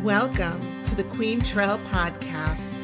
Welcome to the Quaintrelle Podcast.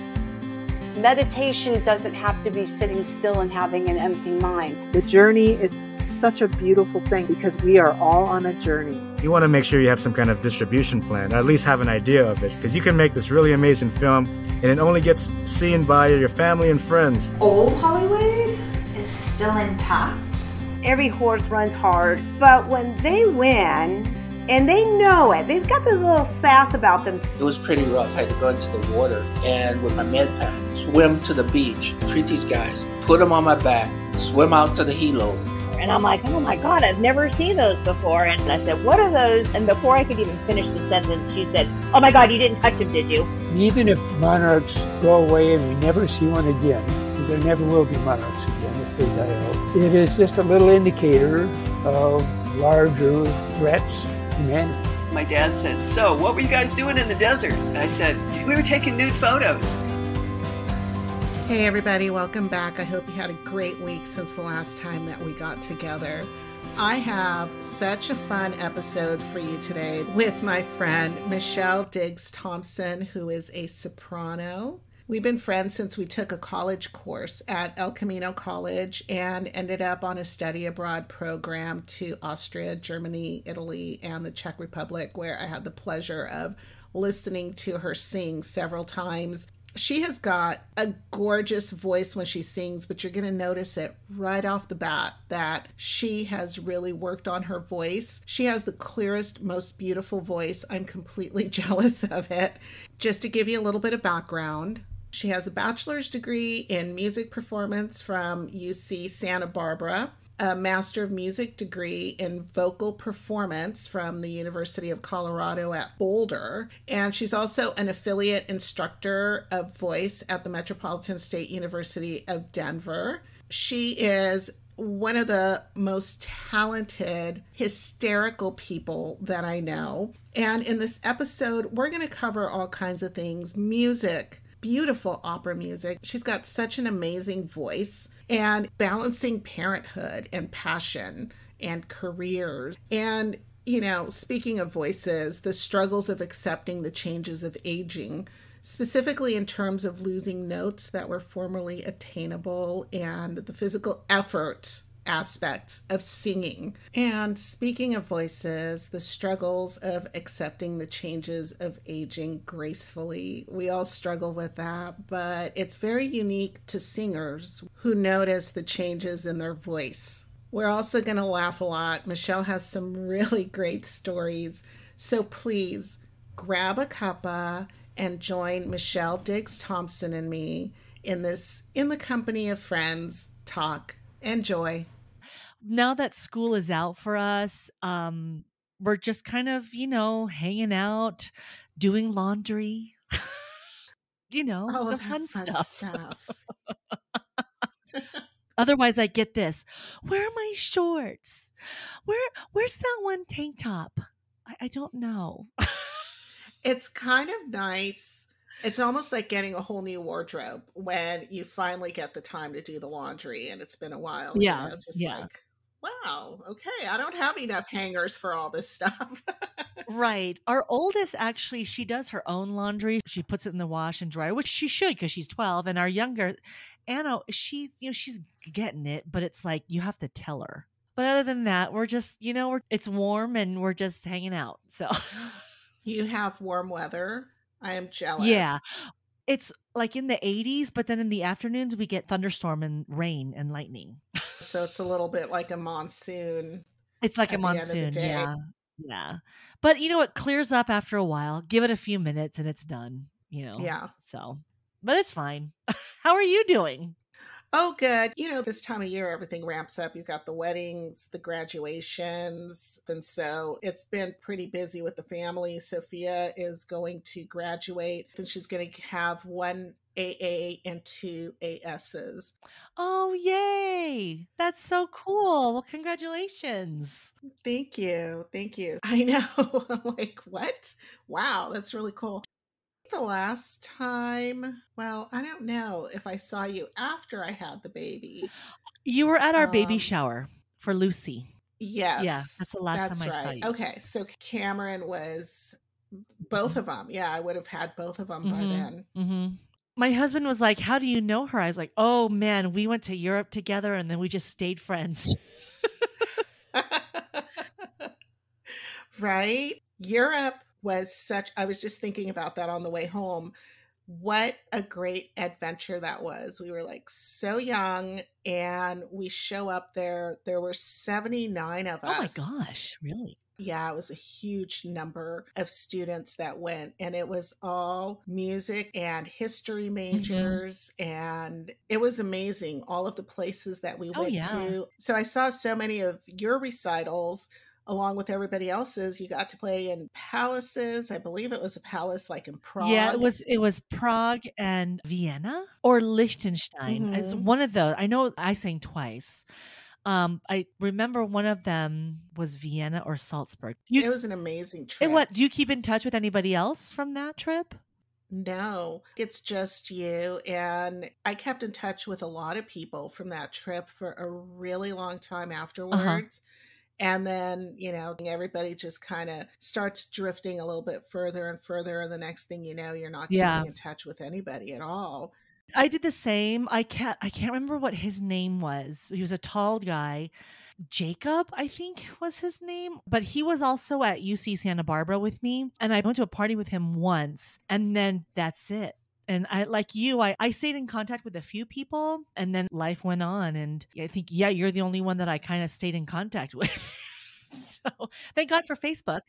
Meditation doesn't have to be sitting still and having an empty mind. The journey is such a beautiful thing because we are all on a journey. You want to make sure you have some kind of distribution plan, or at least have an idea of it, because you can make this really amazing film and it only gets seen by your family and friends. Old Hollywood is still intact. Every horse runs hard, but when they win, and they know it, they've got this little sass about them. It was pretty rough. I had to go into the water and with my med pack, swim to the beach, treat these guys, put them on my back, swim out to the helo. And I'm like, oh my God, I've never seen those before. And I said, what are those? And before I could even finish the sentence, she said, oh my God, you didn't touch them, did you? Even if monarchs go away and we never see one again, because there never will be monarchs again if they die out, it is just a little indicator of larger threats to humanity. My dad said, so what were you guys doing in the desert? And I said, we were taking nude photos. Hey everybody, welcome back. I hope you had a great week since the last time that we got together. I have such a fun episode for you today with my friend Michelle Thompson, who is a soprano. We've been friends since we took a college course at El Camino College and ended up on a study abroad program to Austria, Germany, Italy, and the Czech Republic, where I had the pleasure of listening to her sing several times. She has got a gorgeous voice when she sings, but you're going to notice it right off the bat that she has really worked on her voice. She has the clearest, most beautiful voice. I'm completely jealous of it. Just to give you a little bit of background, she has a bachelor's degree in music performance from UC Santa Barbara, a Master of Music degree in vocal performance from the University of Colorado at Boulder. And she's also an affiliate instructor of voice at the Metropolitan State University of Denver. She is one of the most talented, hysterical people that I know. And in this episode, we're going to cover all kinds of things: music, beautiful opera music. She's got such an amazing voice, and balancing parenthood and passion and careers. And, you know, speaking of voices, the struggles of accepting the changes of aging, specifically in terms of losing notes that were formerly attainable and the physical effort aspects of singing. And speaking of voices, the struggles of accepting the changes of aging gracefully. We all struggle with that, but it's very unique to singers who notice the changes in their voice. We're also going to laugh a lot. Michelle has some really great stories. So please grab a cuppa and join Michelle Thompson and me in the company of friends, talk, and joy. Now that school is out for us, we're just kind of, hanging out, doing laundry, the fun stuff. Otherwise, I get this. Where are my shorts? Where's that one tank top? I don't know. It's kind of nice. It's almost like getting a whole new wardrobe when you finally get the time to do the laundry and it's been a while. Yeah. It's just like, wow, okay, I don't have enough hangers for all this stuff. Right. Our oldest, actually, she does her own laundry. She puts it in the wash and dryer, which she should because she's 12. And our younger, Anna, she's getting it, but it's like you have to tell her. But other than that, we're just, it's warm and we're just hanging out. So you have warm weather. I am jealous. Yeah. It's like in the 80s, but then in the afternoons we get thunderstorm and rain and lightning. So it's a little bit like a monsoon. It's like a monsoon, yeah. Yeah. But it clears up after a while. Give it a few minutes and it's done, Yeah. So, but it's fine. How are you doing? Oh, good. This time of year, everything ramps up. You've got the weddings, the graduations. And so it's been pretty busy with the family. Sophia is going to graduate. And she's going to have one AA and 2 ASs. Oh, yay. That's so cool. Well, congratulations. Thank you. Thank you. I know. I'm like, what? Wow, that's really cool. The last time, well, I don't know if I saw you after I had the baby. You were at our baby shower for Lucy. Yes. Yeah, that's the last time I saw you. Okay, so Cameron was Both of them. Yeah, I would have had both of them by then. Mm-hmm. My husband was like, how do you know her? I was like, oh man, we went to Europe together and then we just stayed friends. Right? Europe was such, I was just thinking about that on the way home. What a great adventure that was. We were like so young and we show up there. There were 79 of us. Oh my gosh, really? Yeah, it was a huge number of students that went, and it was all music and history majors, and it was amazing, all of the places that we went to. So I saw so many of your recitals along with everybody else's. You got to play in palaces. I believe it was a palace like in Prague. Yeah, it was Prague and Vienna or Liechtenstein. It's one of those. I know I sang twice. I remember one of them was Vienna or Salzburg. It was an amazing trip. Do you keep in touch with anybody else from that trip? No, it's just you. And I kept in touch with a lot of people from that trip for a really long time afterwards. And then, you know, everybody just kind of starts drifting a little bit further and further. And the next thing you know, you're not keeping in touch with anybody at all. I did the same. I can't remember what his name was. He was a tall guy. Jacob, I think was his name. But he was also at UC Santa Barbara with me. And I went to a party with him once. And then that's it. And I, like you, I stayed in contact with a few people and then life went on. And I think, you're the only one that I kind of stayed in contact with. So thank God for Facebook.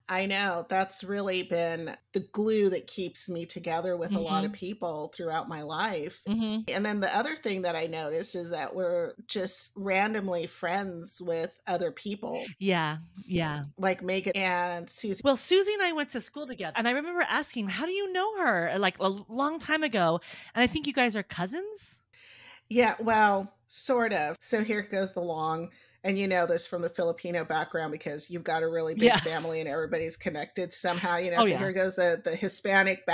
I know that's really been the glue that keeps me together with a lot of people throughout my life. And then the other thing that I noticed is that we're just randomly friends with other people. Yeah. Like Megan and Susie. Well, Susie and I went to school together. And I remember asking, how do you know her? Like a long time ago. And I think you guys are cousins? Yeah, well, sort of. So here goes the long. And you know this from the Filipino background because you've got a really big family and everybody's connected somehow, you know. Here goes the Hispanic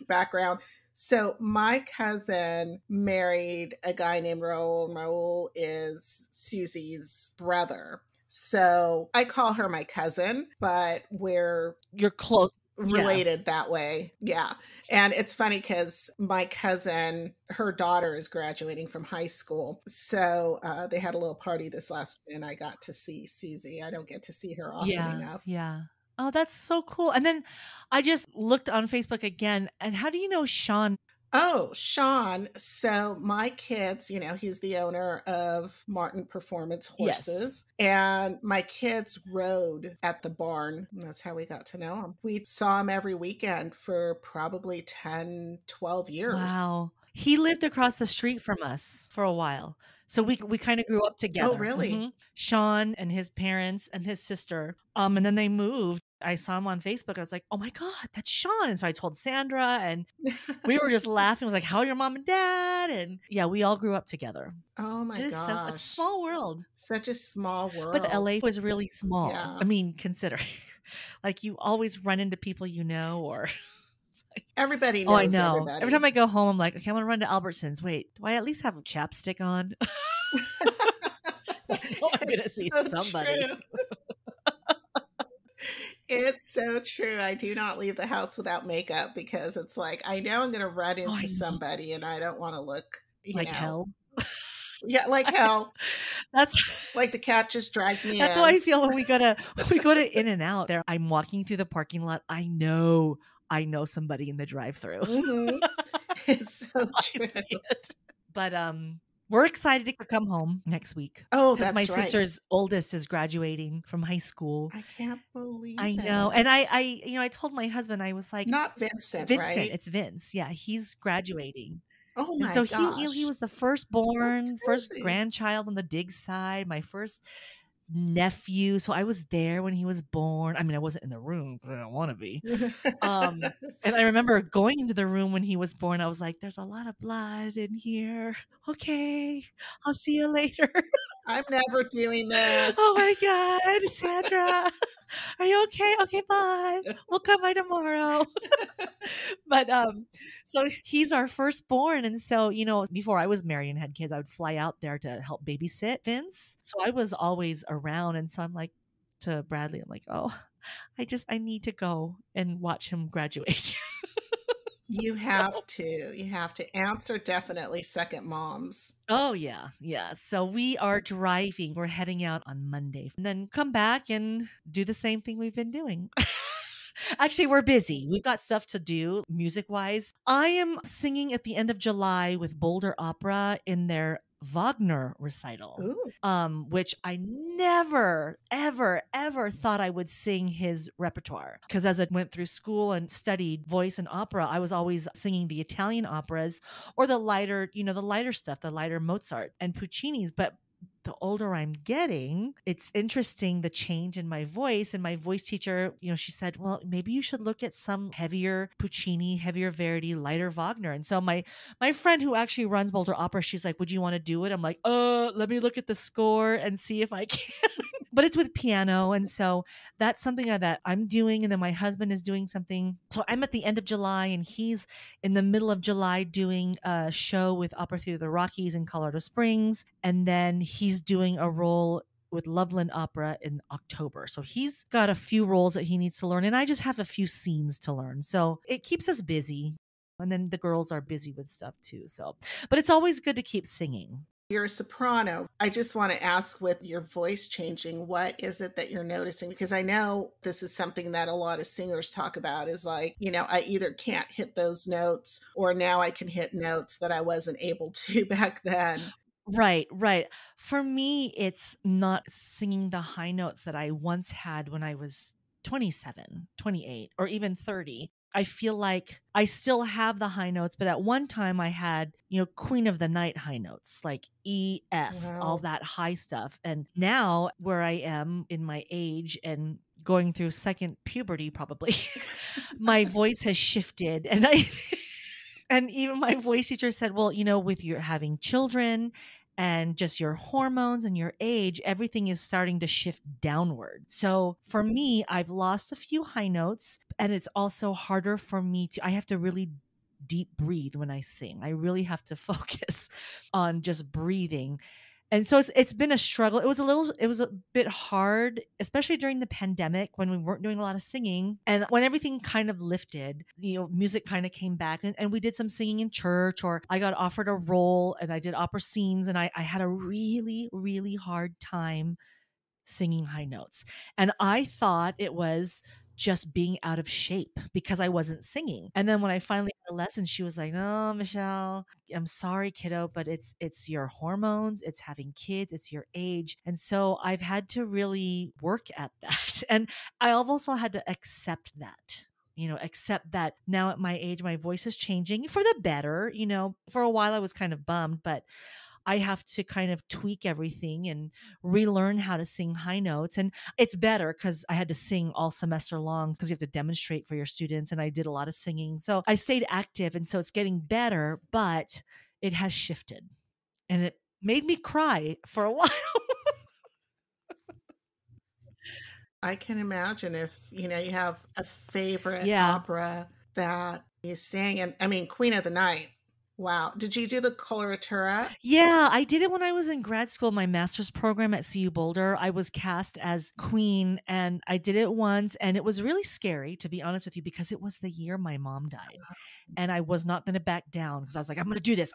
background. So my cousin married a guy named Raul. Raul is Susie's brother. So I call her my cousin, but you're close. Related that way. Yeah. And it's funny because my cousin, her daughter is graduating from high school. So they had a little party this last week and I got to see Susie. I don't get to see her often enough. Yeah. Oh, that's so cool. And then I just looked on Facebook again. And how do you know Sean? Oh, Sean. So my kids, you know, he's the owner of Martin Performance Horses. And my kids rode at the barn. That's how we got to know him. We saw him every weekend for probably 10, 12 years. Wow. He lived across the street from us for a while. So we kind of grew up together. Oh, really? Sean and his parents and his sister. And then they moved. I saw him on Facebook. I was like, oh my God, that's Sean. And so I told Sandra and we were just laughing. It was like, how are your mom and dad? And yeah, we all grew up together. Oh my gosh. It's a small world. Such a small world. But LA was really small. Yeah. I mean, consider like you always run into people you know or... Everybody knows. Oh, I know. Everybody. Every time I go home, I'm like, okay, I'm gonna run to Albertsons. Wait, do I at least have a chapstick on? I'm gonna see somebody. It's so true. I do not leave the house without makeup because it's like I know I'm gonna run into somebody and I don't want to look like hell. Yeah, like hell. That's like the cat just dragged me. That's how I feel when we go to In and Out. There, I'm walking through the parking lot. I know somebody in the drive-through. It's so true. But we're excited to come home next week. Oh, that's my right. sister's oldest is graduating from high school. I can't believe I know. And I told my husband, I was like, not Vincent, right? It's Vince. Yeah, he's graduating. Oh my gosh. So he was the firstborn, first grandchild on the Diggs side, my first nephew. So I was there when he was born. I mean, I wasn't in the room because I don't want to be. And I remember going into the room when he was born. I was like, there's a lot of blood in here. Okay, I'll see you later. I'm never doing this. Oh my God, Sandra, are you okay? Okay, bye. We'll come by tomorrow. But so he's our firstborn, and so before I was married and had kids, I would fly out there to help babysit Vince. So I was always around, and so I'm like, to Bradley. I'm like, oh, I need to go and watch him graduate. You have to. You have to. Answer definitely second moms. Oh, yeah. Yeah. So we are driving. We're heading out on Monday and then come back and do the same thing we've been doing. Actually, we're busy. We've got stuff to do music wise. I am singing at the end of July with Boulder Opera in their Wagner recital, which I never, ever, ever thought I would sing his repertoire. Because as I went through school and studied voice and opera, I was always singing the Italian operas or the lighter, the lighter stuff, the lighter Mozart and Puccini's. But the older I'm getting, it's interesting the change in my voice. And my voice teacher, she said, well, maybe you should look at some heavier Puccini, heavier Verdi, lighter Wagner. And so my friend who actually runs Boulder Opera, she's like, would you want to do it? I'm like, let me look at the score and see if I can. But it's with piano. And so that's something that I'm doing. And then my husband is doing something. So I'm at the end of July and he's in the middle of July doing a show with Opera Theater of the Rockies in Colorado Springs. And then he's doing a role with Loveland Opera in October. So he's got a few roles that he needs to learn. And I just have a few scenes to learn. So it keeps us busy. And then the girls are busy with stuff too. So, but it's always good to keep singing. You're a soprano. I just want to ask, with your voice changing, what is it that you're noticing? Because I know this is something that a lot of singers talk about is like, I either can't hit those notes or now I can hit notes that I wasn't able to back then. Right. For me, it's not singing the high notes that I once had when I was 27, 28, or even 30. I feel like I still have the high notes, but at one time I had, Queen of the Night high notes, like E, F, all that high stuff. And now where I am in my age and going through second puberty, probably, my voice has shifted. And even my voice teacher said, well, with your having children and just your hormones and your age, everything is starting to shift downward. So for me, I've lost a few high notes, and it's also harder for me I have to really deep breathe when I sing. I really have to focus on just breathing. And so it's been a struggle. It was a bit hard, especially during the pandemic when we weren't doing a lot of singing. And when everything kind of lifted, music kind of came back and we did some singing in church, or I got offered a role and I did opera scenes, and I had a really, really hard time singing high notes. And I thought it was just being out of shape because I wasn't singing. And then when I finally had a lesson, she was like, "Oh, Michelle, I'm sorry, kiddo, but it's your hormones, it's having kids, it's your age." And so I've had to really work at that. And I've also had to accept that now at my age, my voice is changing for the better. For a while I was kind of bummed, but I have to kind of tweak everything and relearn how to sing high notes. And it's better because I had to sing all semester long because you have to demonstrate for your students. And I did a lot of singing. So I stayed active. And so it's getting better, but it has shifted. And it made me cry for a while. I can imagine if, you have a favorite opera that you sing. And I mean, Queen of the Night. Wow. Did you do the coloratura? Yeah, I did it when I was in grad school, my master's program at CU Boulder. I was cast as Queen and I did it once, and it was really scary, to be honest with you, because it was the year my mom died and I was not going to back down because I was like, I'm going to do this.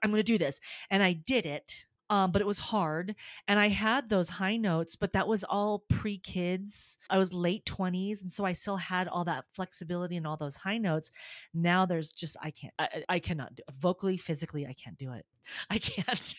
And I did it. But it was hard. And I had those high notes, but that was all pre-kids. I was late 20s. And so I still had all that flexibility and all those high notes. Now there's just, I cannot do it. Vocally, physically, I can't do it. I can't.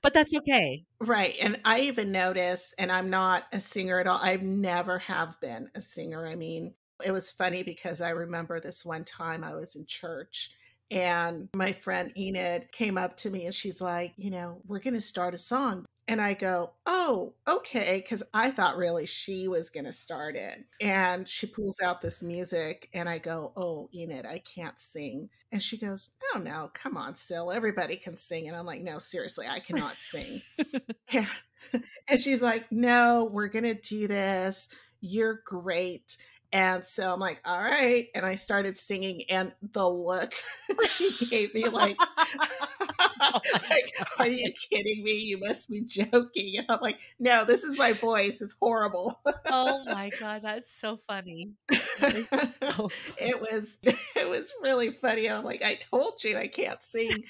But that's okay. Right. And I even notice, and I'm not a singer at all. I've never have been a singer. I mean, it was funny because I remember this one time I was in church. And my friend Enid came up to me and she's like, we're going to start a song. And I go, oh, okay. Because I thought really she was going to start it. And she pulls out this music and I go, oh, Enid, I can't sing. And she goes, oh, no, come on, Sil. Everybody can sing. And I'm like, no, seriously, I cannot sing. And she's like, no, we're going to do this. You're great. And so I'm like, all right. And I started singing, and the look she gave me, like, like, are you kidding me? You must be joking. And I'm like, no, this is my voice. It's horrible. Oh my God, that's so funny. It was really funny. I'm like, I told you I can't sing.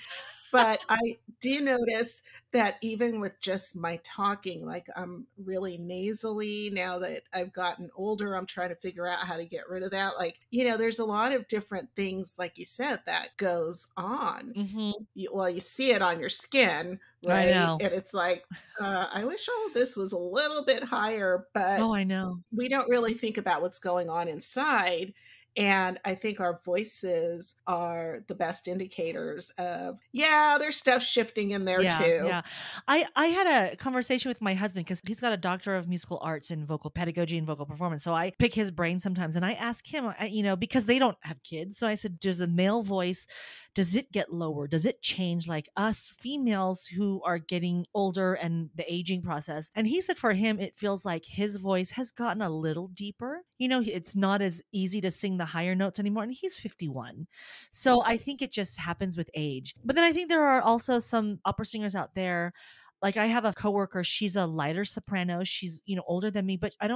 But I do notice that even with just my talking, like I'm really nasally now that I've gotten older. I'm trying to figure out how to get rid of that. Like, there's a lot of different things, like you said, that goes on. Mm-hmm. You see it on your skin, right? I know. And it's like, I wish all of this was a little bit higher, but I know. We don't really think about what's going on inside. And I think our voices are the best indicators of, there's stuff shifting in there too. Yeah. I had a conversation with my husband because he's got a doctor of musical arts in vocal pedagogy and vocal performance. So I pick his brain sometimes, and I ask him, because they don't have kids. So I said, does a male voice, does it get lower? Does it change like us females who are getting older and the aging process? And he said for him, it feels like his voice has gotten a little deeper. It's not as easy to sing the higher notes anymore, and he's 51. So I think it just happens with age. But then I think there are also some opera singers out there. Like I have a coworker, she's a lighter soprano. She's, older than me, but I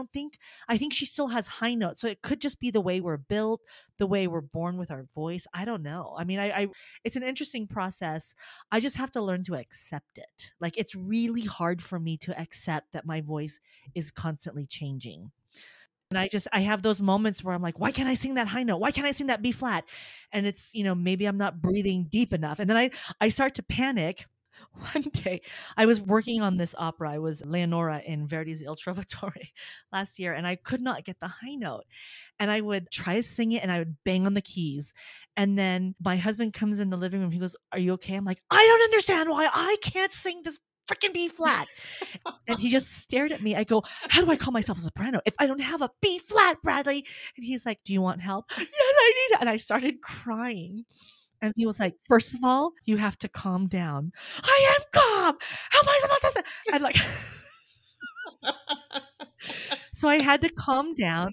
think she still has high notes. So it could just be the way we're built, the way we're born with our voice. I don't know. I mean, it's an interesting process. I just have to learn to accept it. Like it's really hard for me to accept that my voice is constantly changing. And I have those moments where I'm like, why can't I sing that high note? Why can't I sing that B flat? And it's, maybe I'm not breathing deep enough. And then I start to panic. One day I was working on this opera. I was Leonora in Verdi's Il Trovatore last year, and I could not get the high note. And I would try to sing it, and I would bang on the keys. And then my husband comes in the living room. He goes, "Are you okay?" I'm like, "I don't understand why I can't sing this freaking B flat." And he just stared at me. I go, "How do I call myself a soprano if I don't have a B flat, Bradley?" And he's like, "Do you want help?" "Yes, I need it." And I started crying. And he was like, "First of all, you have to calm down." "I am calm. How am I supposed to say?" And like, so I had to calm down.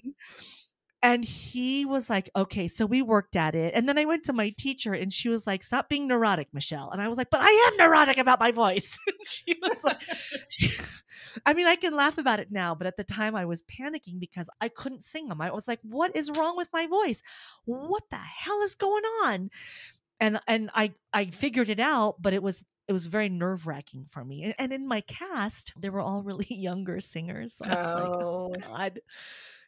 And he was like, "Okay." So we worked at it. And then I went to my teacher, and she was like, "Stop being neurotic, Michelle." And I was like, "But I am neurotic about my voice." She was like, I can laugh about it now, but at the time I was panicking because I couldn't sing them. I was like, what is wrong with my voice? What the hell is going on? And I figured it out, but it was very nerve-wracking for me. And in my cast, they were all really younger singers. So I was like, oh God.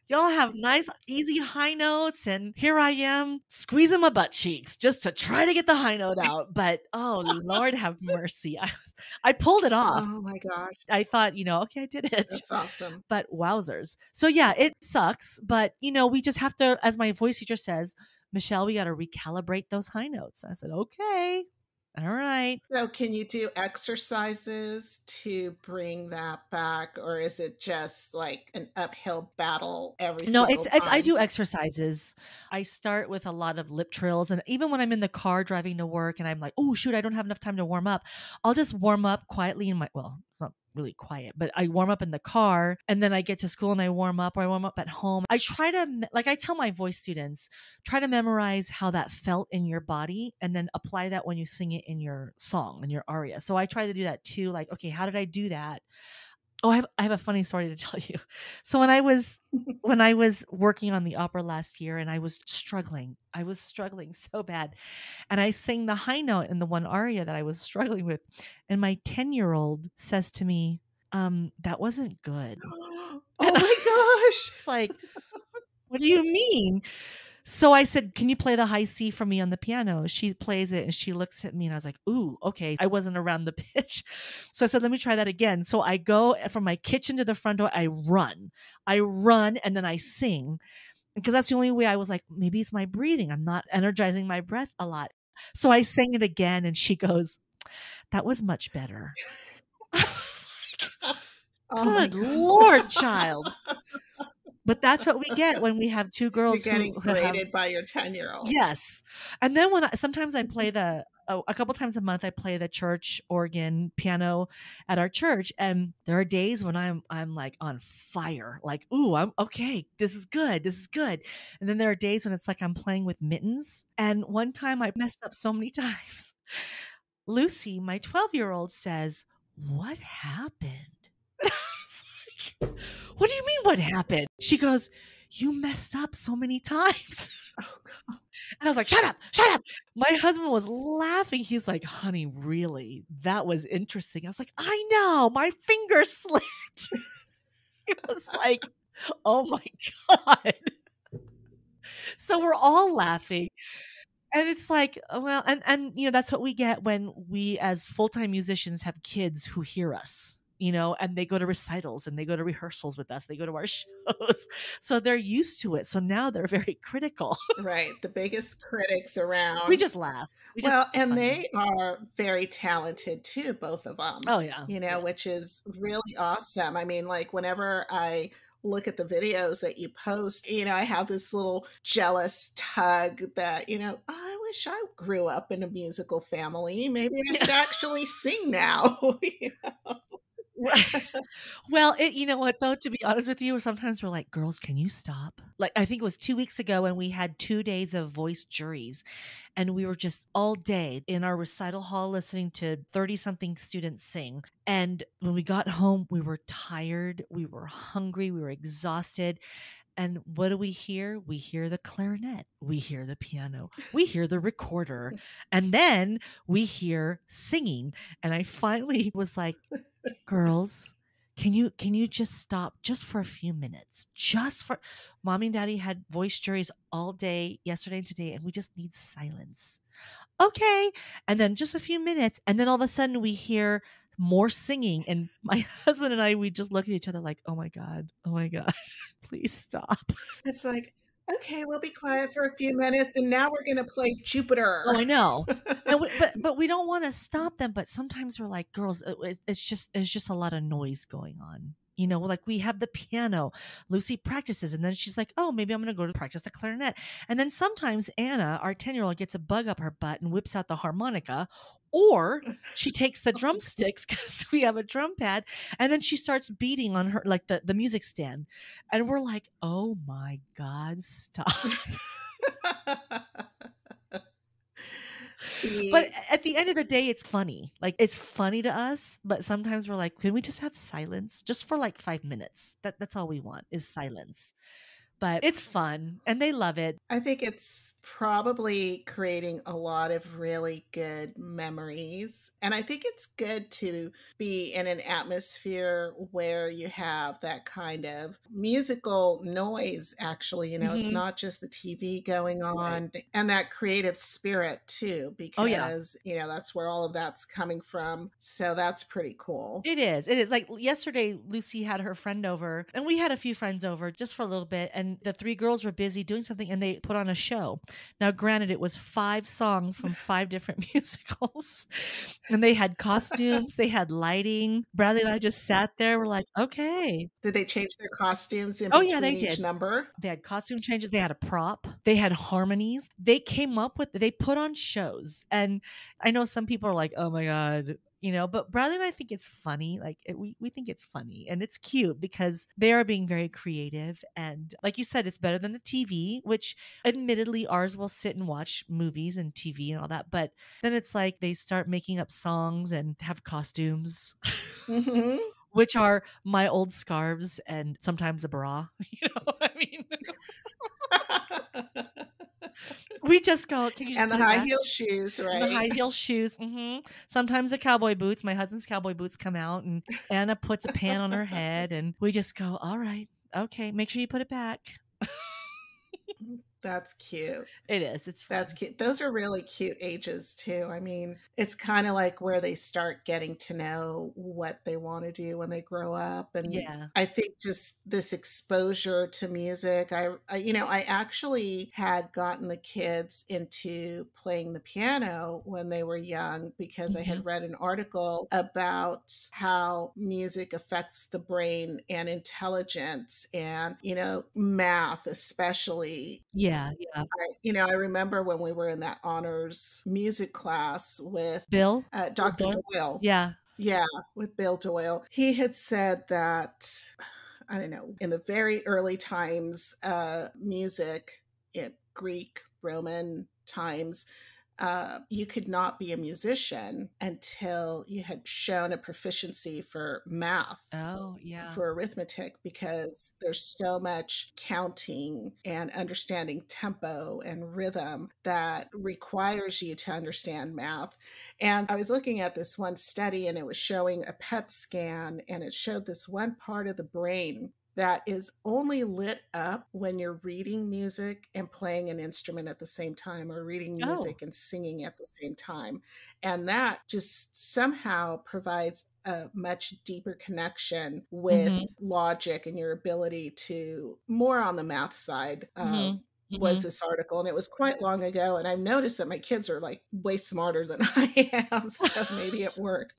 Y'all have nice, easy high notes, and here I am squeezing my butt cheeks just to try to get the high note out. But oh, Lord have mercy. I pulled it off. Oh my gosh. I thought, okay, I did it. That's awesome. But wowzers. So yeah, it sucks. But, we just have to, as my voice teacher says, "Michelle, we got to recalibrate those high notes." I said, okay. All right. So can you do exercises to bring that back, or is it just like an uphill battle every single time? No, I do exercises. I start with a lot of lip trills, and even when I'm in the car driving to work and I'm like, oh shoot, I don't have enough time to warm up, I'll just warm up quietly in my, well, not really quiet, but I warm up in the car, and then I get to school and I warm up, or I warm up at home. I try to, like I tell my voice students, try to memorize how that felt in your body and then apply that when you sing it in your song, in your aria. So I try to do that too. Like, okay, how did I do that? Oh, I have a funny story to tell you. So when I was working on the opera last year, and I was struggling so bad, and I sang the high note in the one aria that I was struggling with, and my 10-year-old says to me, "That wasn't good." Oh my gosh! Like, what do you mean? So I said, "Can you play the high C for me on the piano?" She plays it, and she looks at me, and I was like, ooh, okay. I wasn't around the pitch. So I said, let me try that again. So I go from my kitchen to the front door. I run, and then I sing, because that's the only way. I was like, maybe it's my breathing. I'm not energizing my breath a lot. So I sang it again, and she goes, "That was much better." Good Lord, child. But that's what we get when we have two girls. You're getting graded by your 10-year-old. Yes. And then sometimes I play the a couple times a month I play the church organ piano at our church, and there are days when I'm like on fire, like, ooh, I'm okay, this is good, and then there are days when it's like I'm playing with mittens. And one time I messed up so many times. Lucy, my 12-year-old, says, "What happened?" What do you mean what happened? She goes, "You messed up so many times." And I was like, shut up. My husband was laughing. He's like, "Honey, really? That was interesting." I was like, "I know, my finger slipped." It was like, oh my God. So we're all laughing. And it's like, well, and that's what we get when we as full-time musicians have kids who hear us, and they go to recitals and they go to rehearsals with us. They go to our shows. So they're used to it. So now they're very critical. Right. The biggest critics around. We just laugh. And they are very talented too, both of them. Oh, yeah. Which is really awesome. I mean, like whenever I look at the videos that you post, I have this little jealous tug that, I wish I grew up in a musical family. Maybe I could actually sing now. Right. Well, you know what though, to be honest with you, sometimes we're like, girls, can you stop? Like, I think it was 2 weeks ago and we had 2 days of voice juries, and we were just all day in our recital hall listening to 30-something students sing. And when we got home, we were tired, we were hungry, we were exhausted. And what do we hear? We hear the clarinet, we hear the piano, we hear the recorder, and then we hear singing. And I finally was like, girls, can you just stop just for a few minutes? Mommy and Daddy had voice juries all day yesterday and today, and we just need silence. Okay. And then just a few minutes, and then all of a sudden we hear more singing, and my husband and I, we just look at each other like, oh my God, please stop. It's like, okay, we'll be quiet for a few minutes, and now we're going to play Jupiter. Oh, I know. But we don't want to stop them. But sometimes we're like, girls, it's just a lot of noise going on. Like we have the piano. Lucy practices, and then she's like, oh, maybe I'm going to go to practice the clarinet. And then sometimes Anna, our 10-year-old, gets a bug up her butt and whips out the harmonica, or she takes the drumsticks because we have a drum pad, and then she starts beating on her, like the music stand. And we're like, oh my God, stop. But at the end of the day, it's funny. Like, it's funny to us, but sometimes we're like, can we just have silence just for like 5 minutes? That's all we want is silence. But it's fun and they love it. I think it's probably creating a lot of really good memories. And I think it's good to be in an atmosphere where you have that kind of musical noise, actually. It's not just the TV going on, right. And that creative spirit too, because, that's where all of that's coming from. So that's pretty cool. It is. Like yesterday, Lucy had her friend over, and we had a few friends over just for a little bit. And the 3 girls were busy doing something, and they put on a show. Now, granted, it was 5 songs from 5 different musicals, and they had costumes, they had lighting. Bradley and I just sat there. We're like, okay. Did they change their costumes in between each number? They had costume changes. They had a prop. They had harmonies. They put on shows. And I know some people are like, oh my God, but Bradley and I think it's funny. Like we think it's funny, and it's cute because they are being very creative. And like you said, it's better than the TV, which admittedly ours will sit and watch movies and TV and all that. But then it's like they start making up songs and have costumes, which are my old scarves and sometimes a bra. You know what I mean? We just go, can you just and the high heel shoes, right? The high heel shoes. Sometimes the cowboy boots. My husband's cowboy boots come out, and Anna puts a pan on her head, and we just go, all right, okay, make sure you put it back. That's cute. It is. It's fun. That's cute. Those are really cute ages too. I mean, it's kind of like where they start getting to know what they want to do when they grow up. And yeah, I think just this exposure to music, I actually had gotten the kids into playing the piano when they were young because I had read an article about how music affects the brain and intelligence and, math especially. Yeah, yeah. I remember when we were in that honors music class with Bill? Dr. Bill? Doyle. Yeah. Yeah, with Bill Doyle. He had said that, I don't know, in the very early times, music in Greek, Roman times, you could not be a musician until you had shown a proficiency for math. Oh, yeah. For arithmetic, because there's so much counting and understanding tempo and rhythm that requires you to understand math. And I was looking at this one study, and it was showing a PET scan, and it showed this one part of the brain that is only lit up when you're reading music and playing an instrument at the same time, or reading music and singing at the same time. And that just somehow provides a much deeper connection with logic and your ability to, more on the math side, was this article. And it was quite long ago. And I've noticed that my kids are like way smarter than I am. So maybe it worked.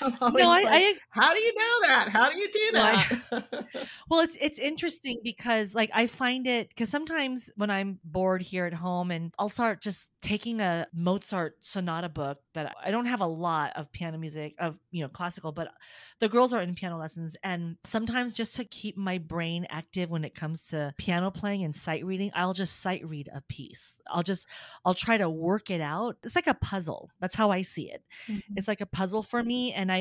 No, I how do you know that? How do you do that? Well, it's interesting because like I find it, because sometimes when I'm bored here at home and I'll start just taking a Mozart sonata book that I don't have a lot of piano music of, classical, but the girls are in piano lessons. And sometimes just to keep my brain active when it comes to piano playing and sight reading, I'll just sight read a piece. I'll try to work it out. It's like a puzzle. That's how I see it. It's like a puzzle for me. And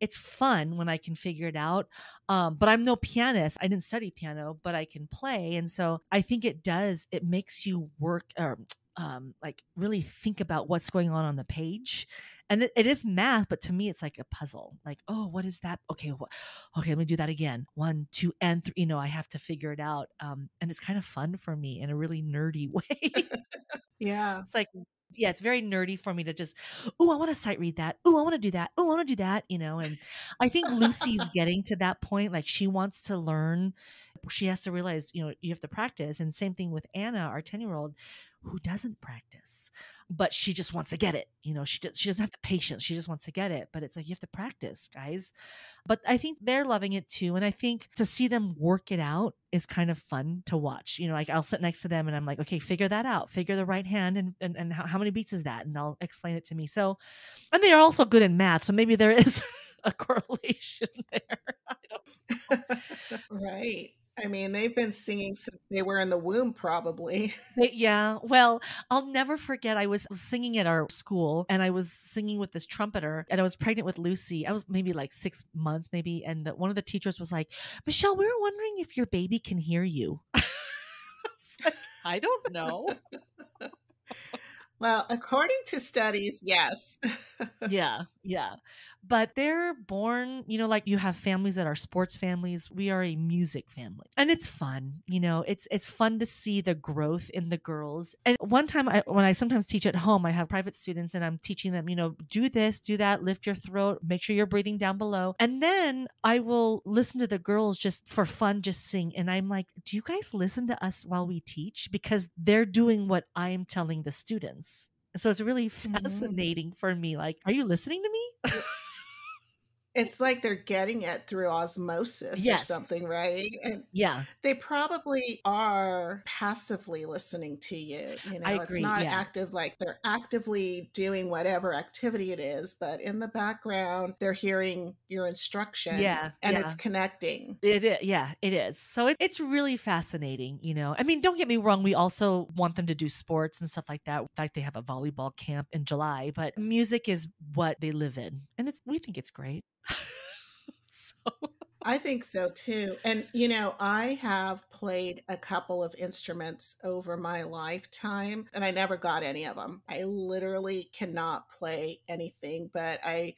it's fun when I can figure it out. But I'm no pianist. I didn't study piano, but I can play. And so I think it makes you work or like really think about what's going on the page. And it is math, but to me, it's like a puzzle. Like, oh, what is that? Okay, okay, let me do that again. 1, 2, and 3. I have to figure it out. And it's kind of fun for me in a really nerdy way. Yeah. It's like, yeah, it's very nerdy for me to just, I want to sight read that. I want to do that. I want to do that, and I think Lucy's getting to that point. Like she wants to learn. She has to realize, you have to practice. And same thing with Anna, our 10-year-old, who doesn't practice, but she just wants to get it. She doesn't have the patience. She just wants to get it. But it's like, you have to practice, guys. But I think they're loving it too. And I think to see them work it out is kind of fun to watch. Like I'll sit next to them and I'm like, okay, figure that out. Figure the right hand and how many beats is that? And they'll explain it to me. So, and they are also good in math. So maybe there is a correlation there. I don't know. Right. I mean, they've been singing since they were in the womb, probably. Yeah. Well, I'll never forget. I was singing at our school and I was singing with this trumpeter and I was pregnant with Lucy. I was maybe like 6 months, maybe. And one of the teachers was like, Michelle, we were wondering if your baby can hear you. I was like, I don't know. Well, according to studies, yes. Yeah. But they're born, like you have families that are sports families. We are a music family. And it's fun, it's fun to see the growth in the girls. And one time when I sometimes teach at home, I have private students and I'm teaching them, do this, do that, lift your throat, make sure you're breathing down below. And then I will listen to the girls just for fun, just sing. And I'm like, do you guys listen to us while we teach? Because they're doing what I am telling the students. So it's really fascinating for me. Like, are you listening to me? It's like they're getting it through osmosis or something, right? And yeah. They probably are passively listening to you. I agree, it's not active, like they're actively doing whatever activity it is, but in the background, they're hearing your instruction. Yeah. And it's connecting. It is. Yeah, it is. So it's really fascinating, I mean, don't get me wrong. We also want them to do sports and stuff like that. In fact, they have a volleyball camp in July, but music is what they live in. And we think it's great. I think so too. And, I have played a couple of instruments over my lifetime and I never got any of them. I literally cannot play anything, but I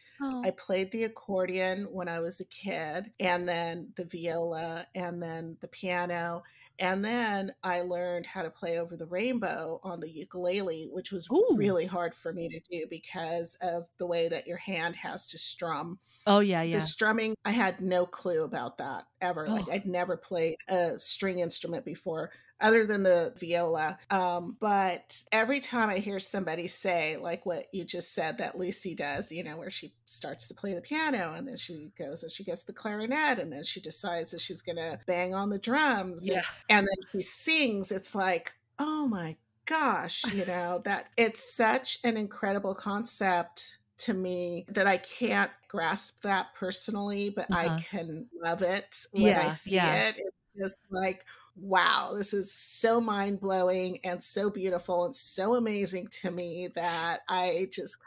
played the accordion when I was a kid, and then the viola, and then the piano. And then I learned how to play over the rainbow on the ukulele, which was really hard for me to do because of the way that your hand has to strum. Oh, yeah. The strumming, I had no clue about that ever. Like I'd never played a string instrument before. other than the viola. But every time I hear somebody say, like what you just said that Lucy does, where she starts to play the piano and then she goes and she gets the clarinet and then she decides that she's going to bang on the drums. Yeah. And then she sings, it's like, oh my gosh, that it's such an incredible concept to me that I can't grasp that personally, but I can love it when I see it. It's just like, wow, this is so mind-blowing and so beautiful and so amazing to me that I just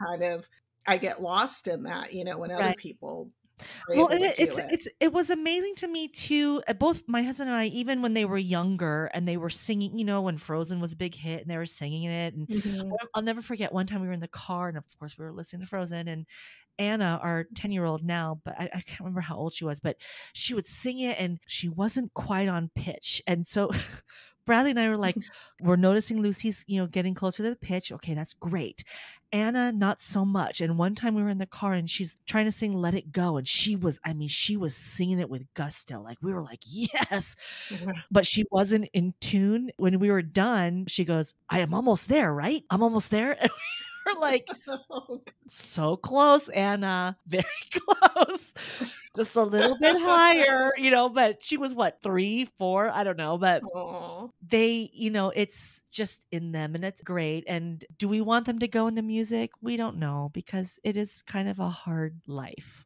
I get lost in that, when other people well, it was amazing to me too. Both my husband and I, even when they were younger and they were singing, when Frozen was a big hit and they were singing it. And I'll never forget one time we were in the car and of course we were listening to Frozen, and Anna, our 10-year-old now, but I can't remember how old she was, but she would sing it and she wasn't quite on pitch. And so Bradley and I were like, we're noticing Lucy's, getting closer to the pitch. Okay, that's great. Anna, not so much. And one time we were in the car and she's trying to sing Let It Go. And she was singing it with gusto. Like we were like, yes, but she wasn't in tune. When we were done, she goes, I am almost there, right? I'm almost there. And we were like, so close, Anna, very close. Just a little bit higher, but she was what, 3, 4? I don't know. But they, it's just in them and it's great. And do we want them to go into music? We don't know, because it is kind of a hard life.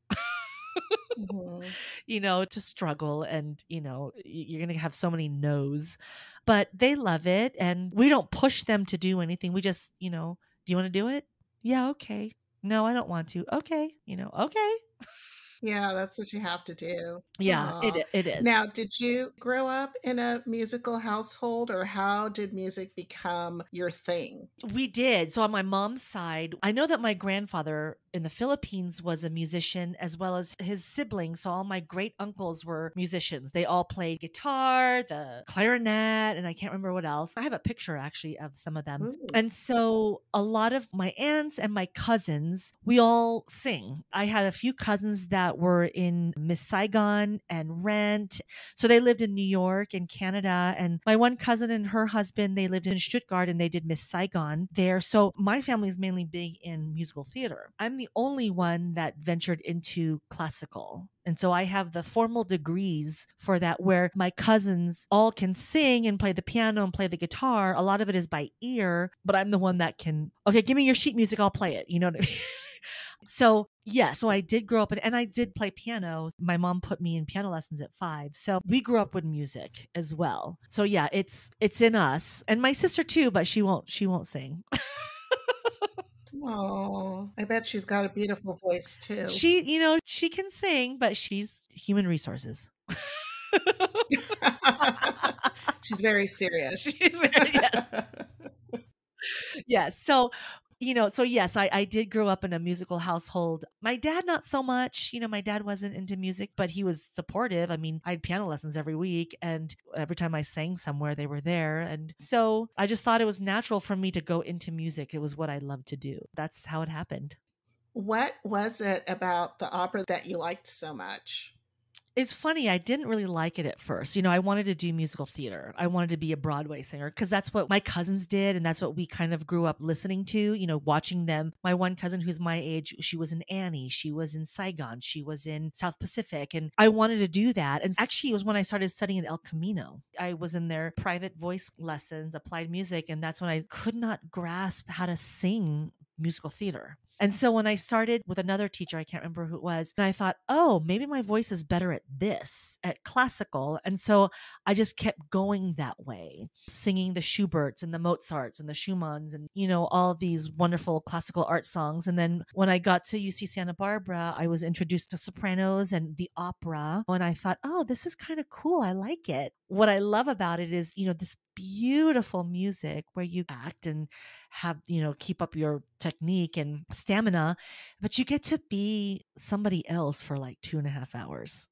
To struggle, and you're going to have so many no's, but they love it. And we don't push them to do anything. We just, do you want to do it? Yeah. Okay. No, I don't want to. Okay. Okay. Yeah, that's what you have to do. Yeah, it is. Now, did you grow up in a musical household, or how did music become your thing? We did. So on my mom's side, I know that my grandfather in the Philippines was a musician, as well as his siblings. So all my great uncles were musicians. They all played guitar, the clarinet, and I can't remember what else. I have a picture actually of some of them. Ooh. And so a lot of my aunts and my cousins, we all sing. I had a few cousins that were in Miss Saigon and Rent. So they lived in New York and Canada. And my one cousin and her husband, they lived in Stuttgart and they did Miss Saigon there. So my family is mainly big in musical theater. I'm the only one that ventured into classical. And so I have the formal degrees for that, where my cousins all can sing and play the piano and play the guitar. A lot of it is by ear, but I'm the one that can, okay, give me your sheet music, I'll play it. You know what I mean? So yeah, so I did grow up and I did play piano. My mom put me in piano lessons at 5. So we grew up with music as well. So yeah, it's in us, and my sister too, but she won't sing. Oh, I bet she's got a beautiful voice too. She can sing, but she's human resources. She's very serious. Yes. Yes. So yes, I did grow up in a musical household. My dad, not so much. My dad wasn't into music, but he was supportive. I mean, I had piano lessons every week, and every time I sang somewhere, they were there. And so I just thought it was natural for me to go into music. It was what I loved to do. That's how it happened. What was it about the opera that you liked so much? It's funny, I didn't really like it at first. I wanted to do musical theater. I wanted to be a Broadway singer because that's what my cousins did. And that's what we kind of grew up listening to, watching them. My one cousin who's my age, she was in Annie. She was in Saigon. She was in South Pacific. And I wanted to do that. And actually, it was when I started studying at El Camino. I was in their private voice lessons, applied music. And that's when I could not grasp how to sing musical theater. And so when I started with another teacher, I can't remember who it was, and I thought, oh, maybe my voice is better at this, at classical. And so I just kept going that way, singing the Schuberts and the Mozarts and the Schumanns and, all of these wonderful classical art songs. And then when I got to UC Santa Barbara, I was introduced to sopranos and the opera. And I thought, oh, this is kind of cool. I like it. What I love about it is, this beautiful music where you act and have, keep up your technique and stamina, but you get to be somebody else for like 2.5 hours.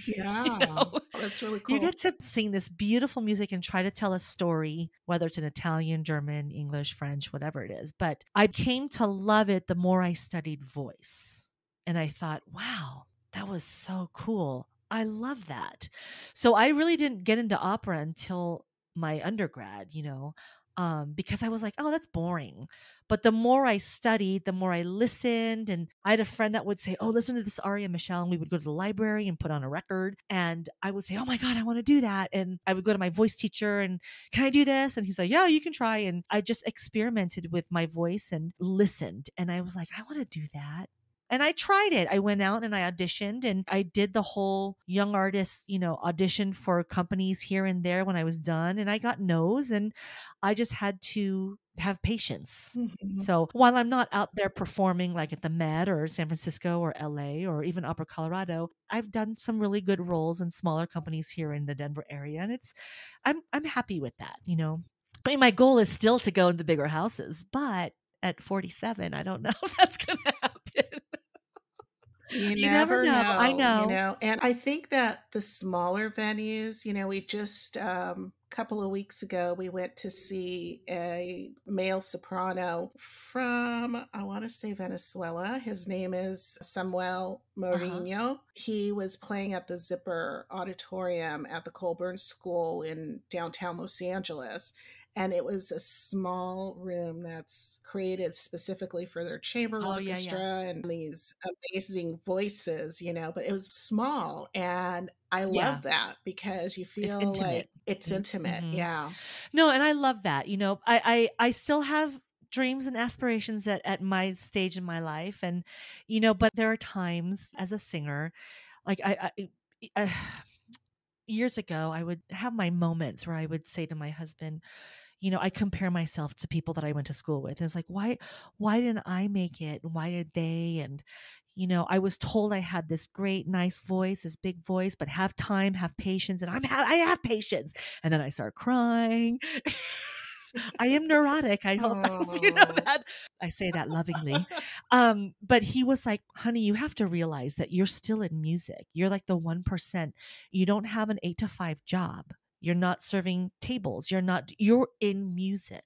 Yeah, that's really cool. You get to sing this beautiful music and try to tell a story, whether it's in Italian, German, English, French, whatever it is. But I came to love it the more I studied voice. And I thought, wow, that was so cool. I love that. So I really didn't get into opera until my undergrad, because I was like, oh, that's boring. But the more I studied, the more I listened. And I had a friend that would say, oh, listen to this aria, Michelle. And we would go to the library and put on a record. And I would say, oh my God, I want to do that. And I would go to my voice teacher and can I do this? And he's like, yeah, you can try. And I just experimented with my voice and listened. And I was like, I want to do that. And I tried it. I went out and I auditioned and I did the whole young artist, audition for companies here and there when I was done. And I got no's and I just had to have patience. Mhm. So while I'm not out there performing like at the Met or San Francisco or LA or even Upper Colorado, I've done some really good roles in smaller companies here in the Denver area. And I'm happy with that, I mean, my goal is still to go into bigger houses, but at 47, I don't know if that's going to happen. You never never know. I know, know. and I think that the smaller venues, we just couple of weeks ago we went to see a male soprano from, I want to say, Venezuela. His name is Samuel Mourinho. He was playing at the Zipper Auditorium at the Colburn School in downtown Los Angeles. And it was a small room that's created specifically for their chamber Oh, yeah, orchestra yeah. and these amazing voices, but it was small. And I Yeah. love that because you It's feel like intimate. it's intimate. Mhm. Yeah. No, and I love that. I still have dreams and aspirations at my stage in my life. And, but there are times as a singer, like years ago, I would have my moments where I would say to my husband, I compare myself to people that I went to school with. And it's like, why didn't I make it? Why did they? And, I was told I had this great, nice voice, this big voice, but have time, have patience. And I have patience. And then I start crying. I am neurotic. I hope you know Oh. that. I say that lovingly. But he was like, honey, you have to realize that you're still in music. You're like the 1%. You don't have an 8 to 5 job. You're not serving tables. You're in music.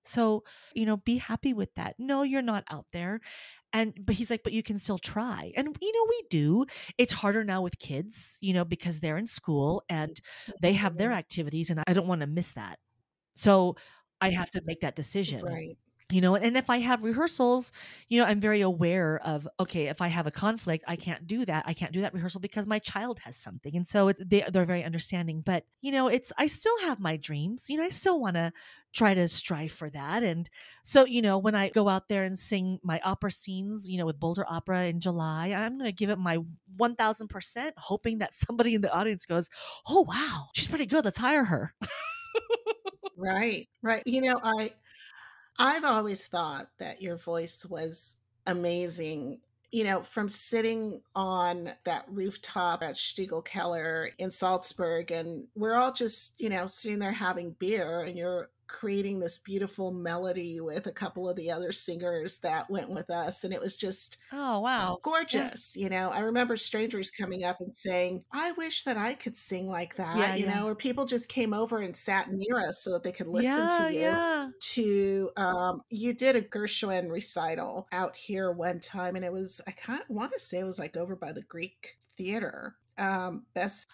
So, be happy with that. No, you're not out there. But he's like, but you can still try. And, we do. It's harder now with kids, because they're in school and they have their activities and I don't want to miss that. So I have to make that decision. Right. And if I have rehearsals, I'm very aware of, okay, if I have a conflict, I can't do that. I can't do that rehearsal because my child has something. And so they're very understanding, but I still have my dreams, I still want to try to strive for that. And so, when I go out there and sing my opera scenes, with Boulder Opera in July, I'm going to give it my 1000%, hoping that somebody in the audience goes, oh, wow, she's pretty good. Let's hire her. Right. Right. I've always thought that your voice was amazing. From sitting on that rooftop at Stiegelkeller in Salzburg, and we're all just, sitting there having beer, and you're creating this beautiful melody with a couple of the other singers that went with us. And it was just Oh, wow. Yeah. gorgeous. I remember strangers coming up and saying, I wish that I could sing like that, Yeah, yeah. or people just came over and sat near us so that they could listen Yeah, to you. You did a Gershwin recital out here one time, and it was, I kind of want to say it was like over by the Greek Theater. Best.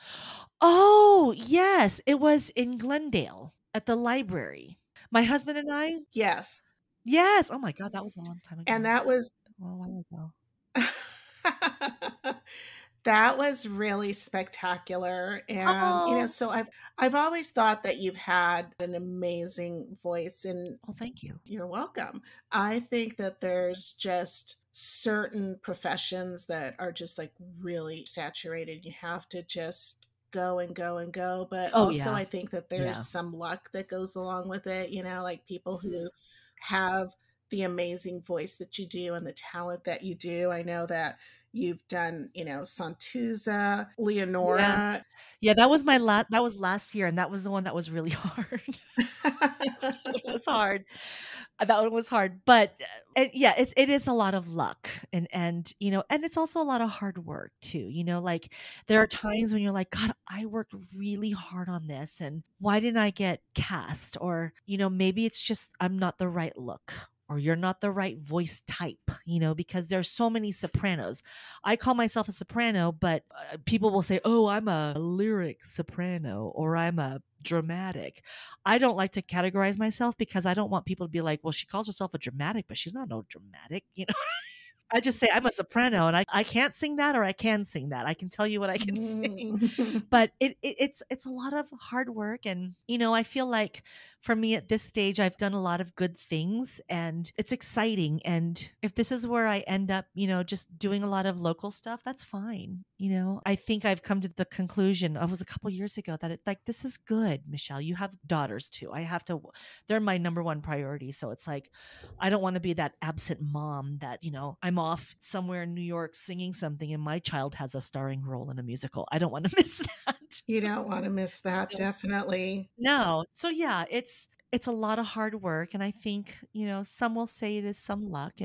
Oh, yes. It was in Glendale at the library. My husband and I, Yes. yes. Oh my God, that was a long time ago. And that was A while ago. that was really spectacular. And Oh, so I've always thought that you've had an amazing voice, and well, thank you. you're welcome. I think that there's just certain professions that are just like really saturated. You have to just go and go and go. But Oh, also, yeah. I think that there's Yeah. some luck that goes along with it, like people who have the amazing voice that you do and the talent that you do. I know that you've done, Santuza, Yeah. Leonora. Yeah, that was that was last year, and that was the one that was really hard. It was hard. That one was hard, but yeah, it is a lot of luck, and and it's also a lot of hard work too. Like there are times when you're like, God, I worked really hard on this, and why didn't I get cast? Or maybe it's just I'm not the right look. or you're not the right voice type, because there's so many sopranos. I call myself a soprano, but people will say, oh, I'm a lyric soprano or I'm a dramatic. I don't like to categorize myself because I don't want people to be like, well, she calls herself a dramatic, but she's not no dramatic, I just say I'm a soprano and I can't sing that or I can sing that. I can tell you what I can sing. But it's a lot of hard work. And, I feel like for me at this stage, I've done a lot of good things and it's exciting. And if this is where I end up, just doing a lot of local stuff, that's fine. I think I've come to the conclusion, it was a couple years ago, that this is good, Michelle. You have daughters too. They're my number one priority. So it's like, I don't want to be that absent mom that, I'm off somewhere in New York singing something and my child has a starring role in a musical. I don't want to miss that. You don't want to miss that, definitely. No. So yeah, it's a lot of hard work. And I think, some will say it is some luck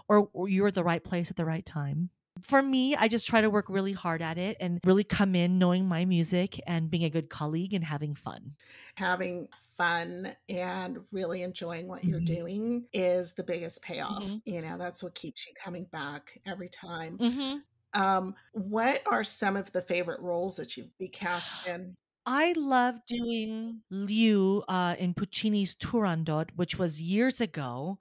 or you're at the right place at the right time. For me, I just try to work really hard at it and really come in knowing my music and being a good colleague and having fun. Having fun and really enjoying what you're doing is the biggest payoff. That's what keeps you coming back every time. What are some of the favorite roles that you've been cast in? I love doing Liu in Puccini's Turandot, which was years ago.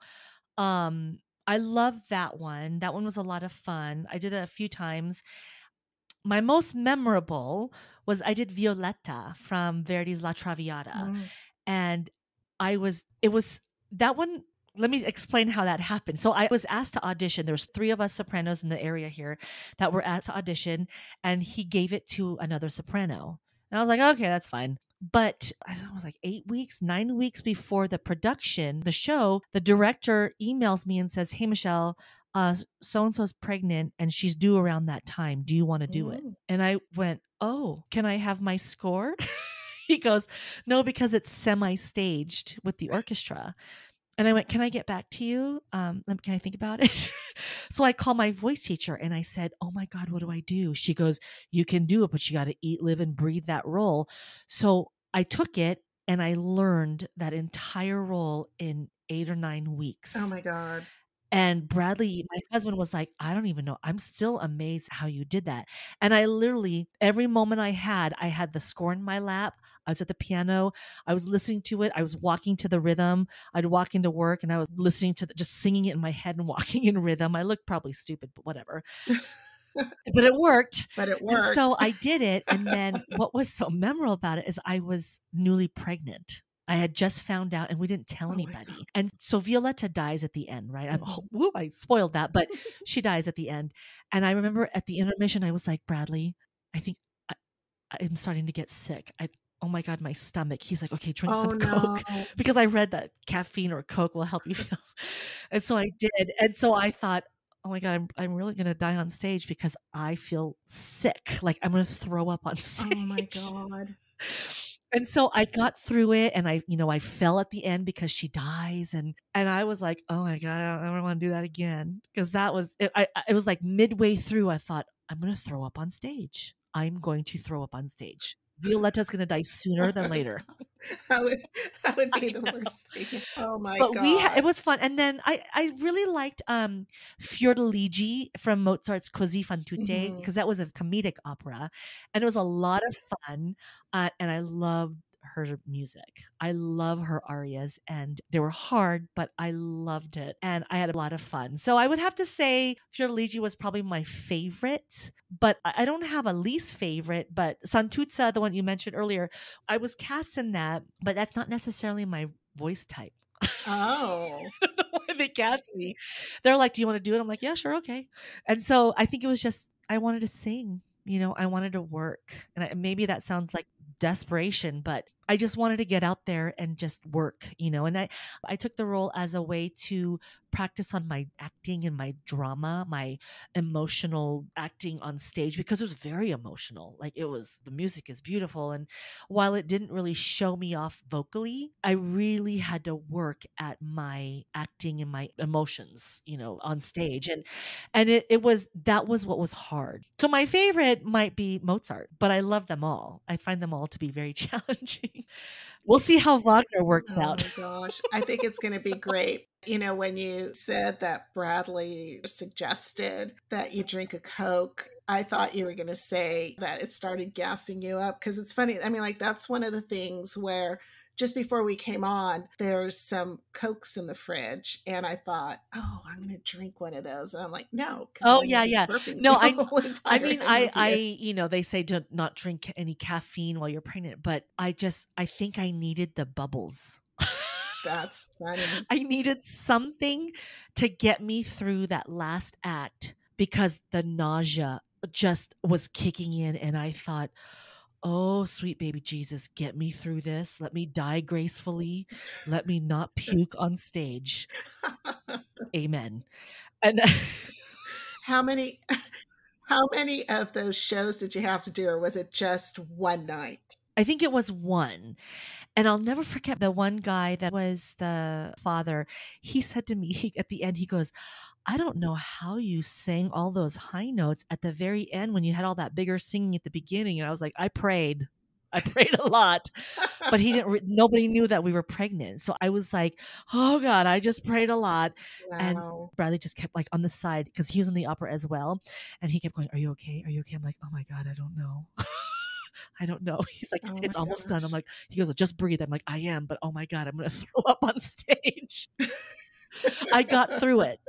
I love that one. That one was a lot of fun. I did it a few times. My most memorable was I did Violetta from Verdi's La Traviata. And it was that one. Let me explain how that happened. So I was asked to audition. There was 3 of us sopranos in the area here that were asked to audition, and he gave it to another soprano. And I was like, okay, that's fine. But I don't know, it was like 9 weeks before the production, the show, the director emails me and says, hey, Michelle, so-and-so's pregnant and she's due around that time. Do you want to do it? And I went, oh, can I have my score? He goes, no, because it's semi-staged with the orchestra. And I went, can I get back to you? Can I think about it? So I called my voice teacher and I said, oh my God, what do I do? She goes, you can do it, but you got to eat, live, and breathe that role. So I took it and I learned that entire role in 8 or 9 weeks. Oh my God. And Bradley, my husband, was like, I don't even know. I'm still amazed how you did that. And I literally, every moment I had the score in my lap. I was at the piano. I was listening to it. I was walking to the rhythm. I'd walk into work and I was listening to just singing it in my head and walking in rhythm. I looked probably stupid, but whatever. But it worked. And so I did it. And then what was so memorable about it is I was newly pregnant. I had just found out and we didn't tell anybody. And so Violetta dies at the end, right? I spoiled that, but she dies at the end. And I remember at the intermission, I was like, Bradley, I think I'm starting to get sick. Oh my God, my stomach. He's like, okay, drink some Coke. Because I read that caffeine or Coke will help you feel. And so I did. And so I thought, oh my God, I'm really going to die on stage because I feel sick. Like I'm going to throw up on stage. Oh my God. And so I got through it and I fell at the end because she dies. And I was like, oh my God, I don't want to do that again. Because that was, it was like midway through, I thought, I'm going to throw up on stage. I'm going to throw up on stage. Violetta's going to die sooner than later. That would be the worst thing. Oh my God. It was fun. And then I really liked Fiordiligi from Mozart's Così fan tutte because that was a comedic opera and it was a lot of fun and I loved her music. I love her arias and they were hard, but I loved it and I had a lot of fun. So I would have to say Fiordiligi was probably my favorite, but I don't have a least favorite, but Santuzza, the one you mentioned earlier, I was cast in that, but that's not necessarily my voice type. Oh. When they cast me, they're like, do you want to do it? I'm like, yeah, sure. Okay. And so I think it was just, I wanted to sing, I wanted to work and maybe that sounds like desperation, but I just wanted to get out there and just work, and I took the role as a way to practice on my acting and my drama, my emotional acting on stage, because it was very emotional. Like the music is beautiful. And while it didn't really show me off vocally, I really had to work at my acting and my emotions, on stage. And that was what was hard. So my favorite might be Mozart, but I love them all. I find them all to be very challenging. We'll see how Wagner works out. Oh my gosh. I think it's going to be great. You know, when you said that Bradley suggested that you drink a Coke, I thought you were going to say that it started gassing you up, because it's funny. I mean, like, that's one of the things where just before we came on, there's some Cokes in the fridge. And I thought, oh, I'm going to drink one of those. And I'm like, no. Oh, yeah. No, I mean, I they say to not drink any caffeine while you're pregnant, but I think I needed the bubbles. That's funny. I needed something to get me through that last act, because the nausea just was kicking in. And I thought, oh, sweet baby Jesus, get me through this. Let me die gracefully. Let me not puke on stage. Amen. And how many of those shows did you have to do, or was it just one night? I think it was one. And I'll never forget the one guy that was the father. He said to me at the end, he goes, I don't know how you sang all those high notes at the very end when you had all that bigger singing at the beginning. And I was like, I prayed a lot, but nobody knew that we were pregnant. So I was like, oh God, I just prayed a lot. Wow. And Bradley just kept like on the side, because he was in the opera as well. And he kept going, are you okay? Are you okay? I'm like, oh my God, I don't know. I don't know. He's like, oh it's almost done. I'm like, he goes, just breathe. I'm like, I am, but oh my God, I'm going to throw up on stage. I got through it,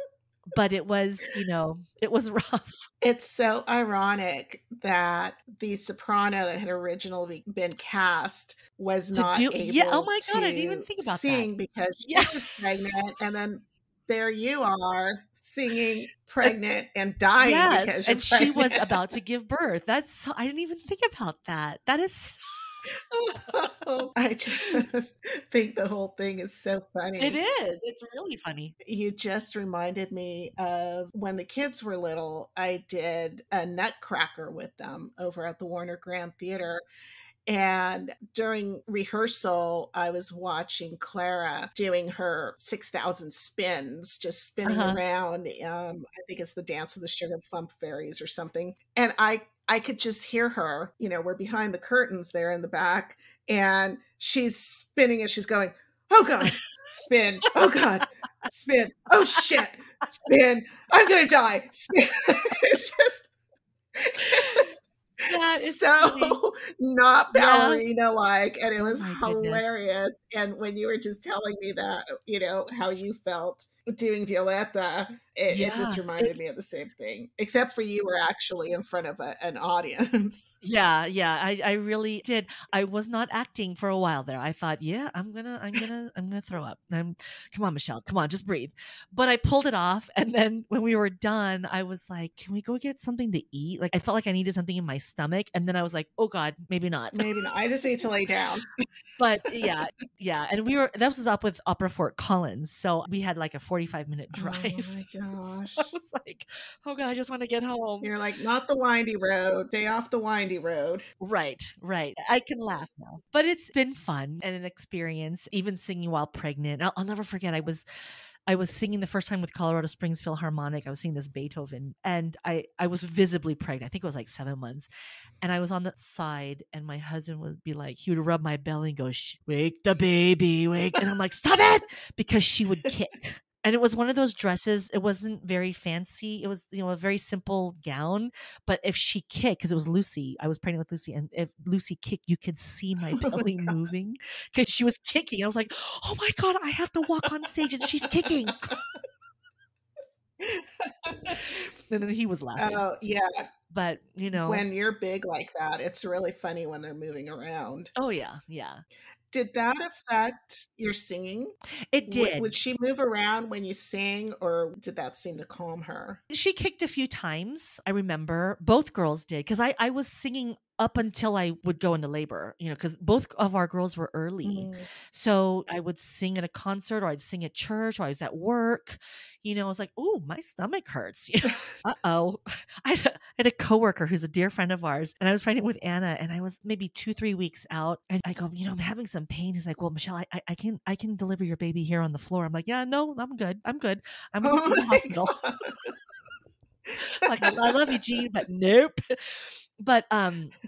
but it was, it was rough. It's so ironic that the soprano that had originally been cast was not able oh my God, I didn't even think about sing that. because she was pregnant, and then there you are singing pregnant and dying because you're and pregnant. She was about to give birth. I didn't even think about that. That is I just think the whole thing is so funny. It is. It's really funny. You just reminded me of when the kids were little. I did a Nutcracker with them over at the Warner Grand Theater. And during rehearsal, I was watching Clara doing her 6,000 spins, just spinning around. I think it's the Dance of the Sugar Plum Fairies or something. And I could just hear her, we're behind the curtains there in the back, and she's spinning and she's going, oh God, spin. Oh God, spin. Oh shit, spin. I'm going to die. Spin. It's just... That is so funny. Not ballerina-like, and it was hilarious. Goodness. And when you were just telling me that, how you felt doing Violetta, it just reminded me of the same thing, except for you were actually in front of an audience. Yeah, I really did. I was not acting for a while there. I thought, I'm gonna throw up. Come on, Michelle, come on, just breathe. But I pulled it off, and then when we were done, I was like, can we go get something to eat? Like, I felt like I needed something in my stomach, and then I was like, oh God, maybe not. Maybe not. I just need to lay down. But yeah, and that was up with Opera Fort Collins, so we had like a 45-minute drive. Oh my gosh. So I was like, oh God, I just want to get home. You're like, not the windy road. Stay off the windy road. Right. I can laugh now. But it's been fun and an experience, even singing while pregnant. I'll never forget, I was singing the first time with Colorado Springs Philharmonic. I was singing this Beethoven, and I was visibly pregnant. I think it was like 7 months. And I was on the side, and my husband would be like, he would rub my belly and go, wake the baby, wake. And I'm like, stop it! Because she would kick. And it was one of those dresses. It wasn't very fancy. It was, a very simple gown. But if she kicked, because it was Lucy, I was pregnant with Lucy, and if Lucy kicked, you could see my belly moving because she was kicking. I was like, oh my God, I have to walk on stage and she's kicking. And then he was laughing. Oh, yeah. But, when you're big like that, it's really funny when they're moving around. Oh, yeah. Did that affect your singing? It did. Would she move around when you sang, or did that seem to calm her? She kicked a few times. I remember both girls did, because I was singing up until I would go into labor, because both of our girls were early. So I would sing at a concert, or I'd sing at church, or I was at work. I was like, oh, my stomach hurts. Uh-oh. I had a coworker who's a dear friend of ours, and I was pregnant with Anna, and I was maybe 2-3 weeks out, and I go, I'm having some pain. He's like, well, Michelle, I can deliver your baby here on the floor. I'm like, yeah, no, I'm good. I'm going to the hospital. Like, I love you, Gene, but nope. But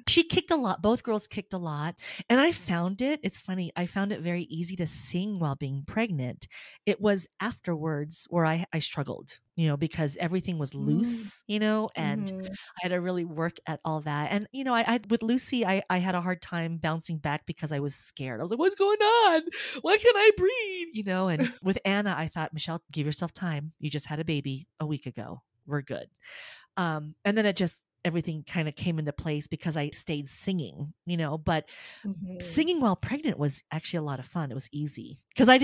she kicked a lot. Both girls kicked a lot. And it's funny, I found it very easy to sing while being pregnant. It was afterwards where I struggled, because everything was loose, and I had to really work at all that. And, I with Lucy, I had a hard time bouncing back because I was scared. I was like, what's going on? Why can't I breathe? And with Anna, I thought, Michelle, give yourself time. You just had a baby a week ago. We're good. And then everything kind of came into place because I stayed singing, but singing while pregnant was actually a lot of fun. It was easy because I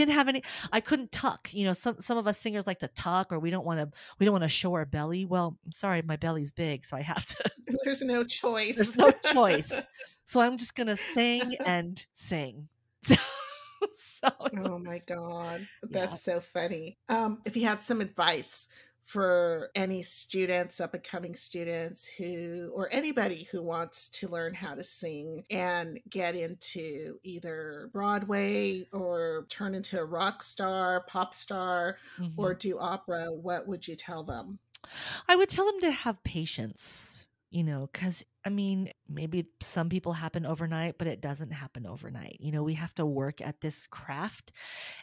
couldn't tuck, some of us singers like to tuck, or we don't want to show our belly. Well, I'm sorry, my belly's big, so I have to. There's no choice. There's no choice. So I'm just going to sing and sing. Oh my God. That's so funny. If you had some advice for any students, up and coming students or anybody who wants to learn how to sing and get into either Broadway or turn into a rock star, pop star, or do opera, what would you tell them? I would tell them to have patience, because maybe some people happen overnight, but it doesn't happen overnight. We have to work at this craft,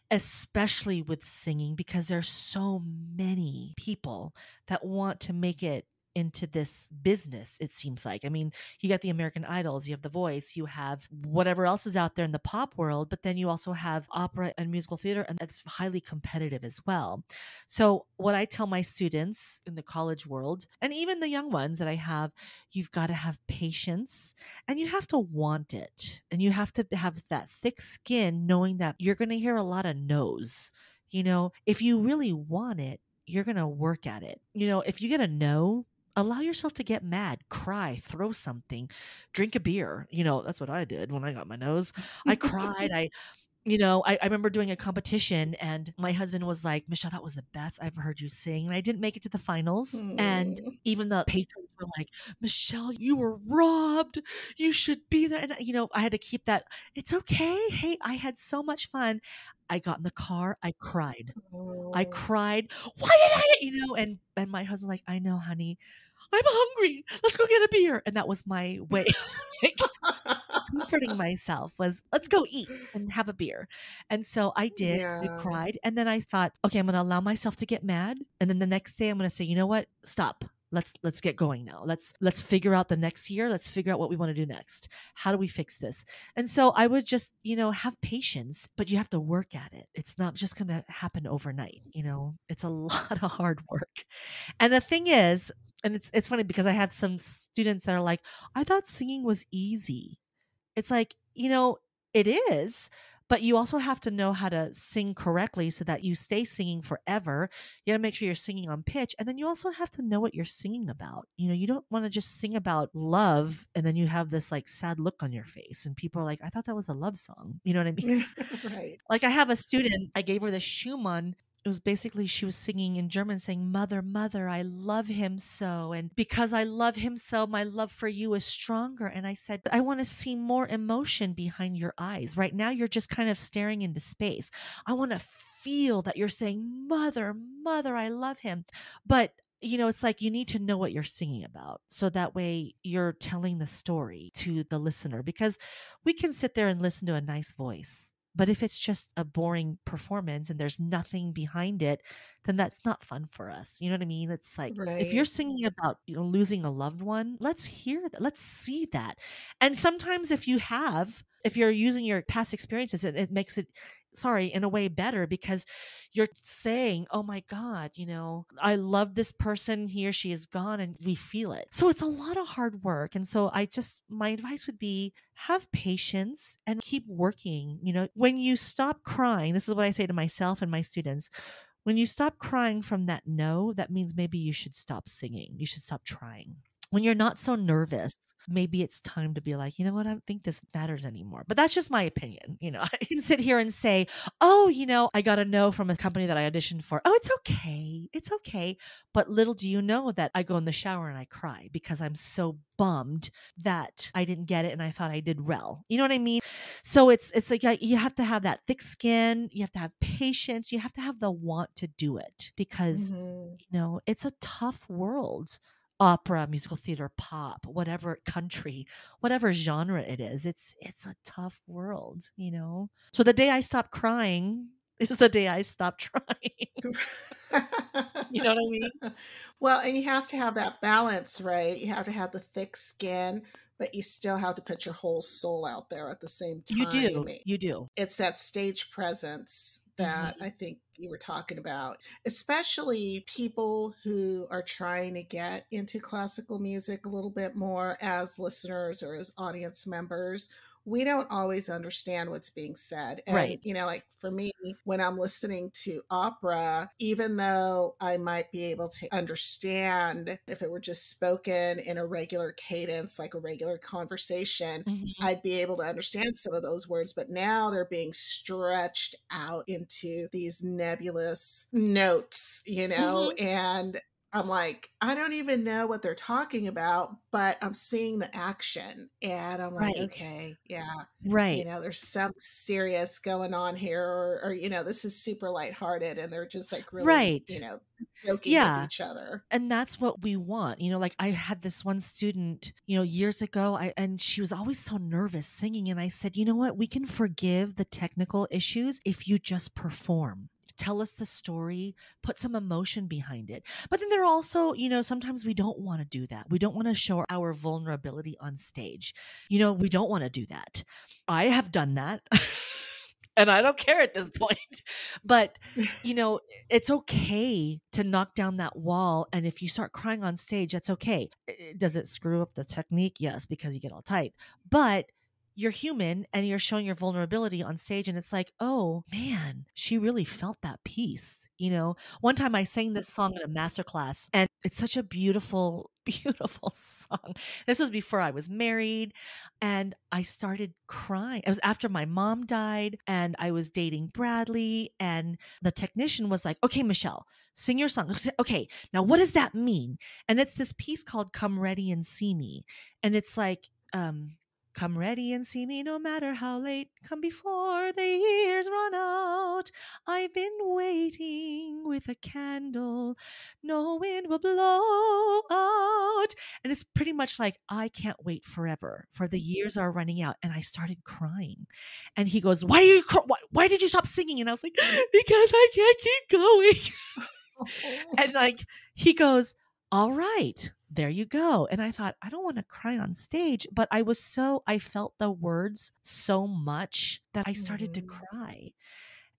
especially with singing, because there's so many people that want to make it into this business, it seems like. You got the American Idols, you have The Voice, you have whatever else is out there in the pop world, but then you also have opera and musical theater, and that's highly competitive as well. So what I tell my students in the college world, and even the young ones that I have, you've got to have patience, and you have to want it, and you have to have that thick skin, knowing that you're going to hear a lot of no's. If you really want it, you're going to work at it. If you get a no, allow yourself to get mad, cry, throw something, drink a beer. That's what I did when I got my nose. I cried. I remember doing a competition, and my husband was like, Michelle, that was the best I've heard you sing. And I didn't make it to the finals. And even the patrons were like, Michelle, you were robbed. You should be there. And, I had to keep that. It's okay. Hey, I had so much fun. I got in the car. I cried. I cried. Why did I, and my husband like, I know, honey, I'm hungry. Let's go get a beer. And that was my way comforting myself, was let's go eat and have a beer. And so I did. We cried. And then I thought, okay, I'm going to allow myself to get mad. And then the next day I'm going to say, you know what? Stop. Let's get going now. Let's figure out the next year. Let's figure out what we want to do next. How do we fix this? And so I would just, have patience, but you have to work at it. It's not just going to happen overnight. It's a lot of hard work. And the thing is, and it's funny because I have some students that are like, I thought singing was easy. It's like, it is, but you also have to know how to sing correctly so that you stay singing forever. You got to make sure you're singing on pitch. And then you also have to know what you're singing about. You don't want to just sing about love and then you have this like sad look on your face. And people are like, I thought that was a love song. You know what I mean? Right. Like I have a student, I gave her the Schumann. It was basically, she was singing in German saying, Mother, Mother, I love him so. And because I love him so, my love for you is stronger. And I said, I want to see more emotion behind your eyes. Right now, you're just kind of staring into space. I want to feel that you're saying, Mother, Mother, I love him. But it's like you need to know what you're singing about. So that way you're telling the story to the listener, because we can sit there and listen to a nice voice. But if it's just a boring performance and there's nothing behind it, then that's not fun for us. You know what I mean? It's like, if you're singing about, losing a loved one, let's hear that. Let's see that. And sometimes if you're using your past experiences, it makes it, in a way better, because you're saying, oh my God, I love this person, he or she is gone, and we feel it. So it's a lot of hard work. And so my advice would be, have patience and keep working. When you stop crying, this is what I say to myself and my students, when you stop crying from that no, that means maybe you should stop singing. You should stop trying. When you're not so nervous, maybe it's time to be like, you know what, I don't think this matters anymore. But that's just my opinion. I can sit here and say, oh, I got a no from a company that I auditioned for. Oh, it's okay. It's okay. But little do you know that I go in the shower and I cry because I'm so bummed that I didn't get it and I thought I did well. You know what I mean? So it's like you have to have that thick skin. You have to have patience. You have to have the want to do it, because, it's a tough world. opera, musical theater, pop, whatever, country, whatever genre it is. It's a tough world, you know? So the day I stopped crying is the day I stopped trying. You know what I mean? Well, and you have to have that balance, right? You have to have the thick skin, but you still have to put your whole soul out there at the same time. You do. You do. It's that stage presence that I think you were talking about, especially people who are trying to get into classical music a little bit more as listeners or as audience members. We don't always understand what's being said. And, Right. you know, like for me, when I'm listening to opera, even though I might be able to understand if it were just spoken in a regular cadence, like a regular conversation, I'd be able to understand some of those words. But now they're being stretched out into these nebulous notes, you know, and I'm like, I don't even know what they're talking about, but I'm seeing the action and I'm like, okay, yeah. You know, there's something serious going on here or, you know, this is super lighthearted and they're just like really, you know, joking with each other. And that's what we want. You know, like I had this one student, you know, years ago, and she was always so nervous singing. And I said, you know what, we can forgive the technical issues if you just perform. Tell us the story, put some emotion behind it. But then there are also, you know, sometimes we don't want to do that. We don't want to show our vulnerability on stage. You know, we don't want to do that. I have done that. And I don't care at this point. But, you know, it's okay to knock down that wall. And if you start crying on stage, that's okay. Does it screw up the technique? Yes, because you get all tight. But you're human and you're showing your vulnerability on stage. And it's like, oh man, she really felt that piece. You know, one time I sang this song in a masterclass and it's such a beautiful, beautiful song. This was before I was married and I started crying. It was after my mom died and I was dating Bradley and the technician was like, okay, Michelle, sing your song. Okay, now what does that mean? And it's this piece called Come Ready and See Me. And it's like, come ready and see me no matter how late. Come before the years run out. I've been waiting with a candle. No wind will blow out. And it's pretty much like, I can't wait forever for the years are running out. And I started crying. And he goes, why did you stop singing? And I was like, because I can't keep going. And like, he goes, all right, there you go. And I thought, I don't want to cry on stage, but I felt the words so much that I started to cry.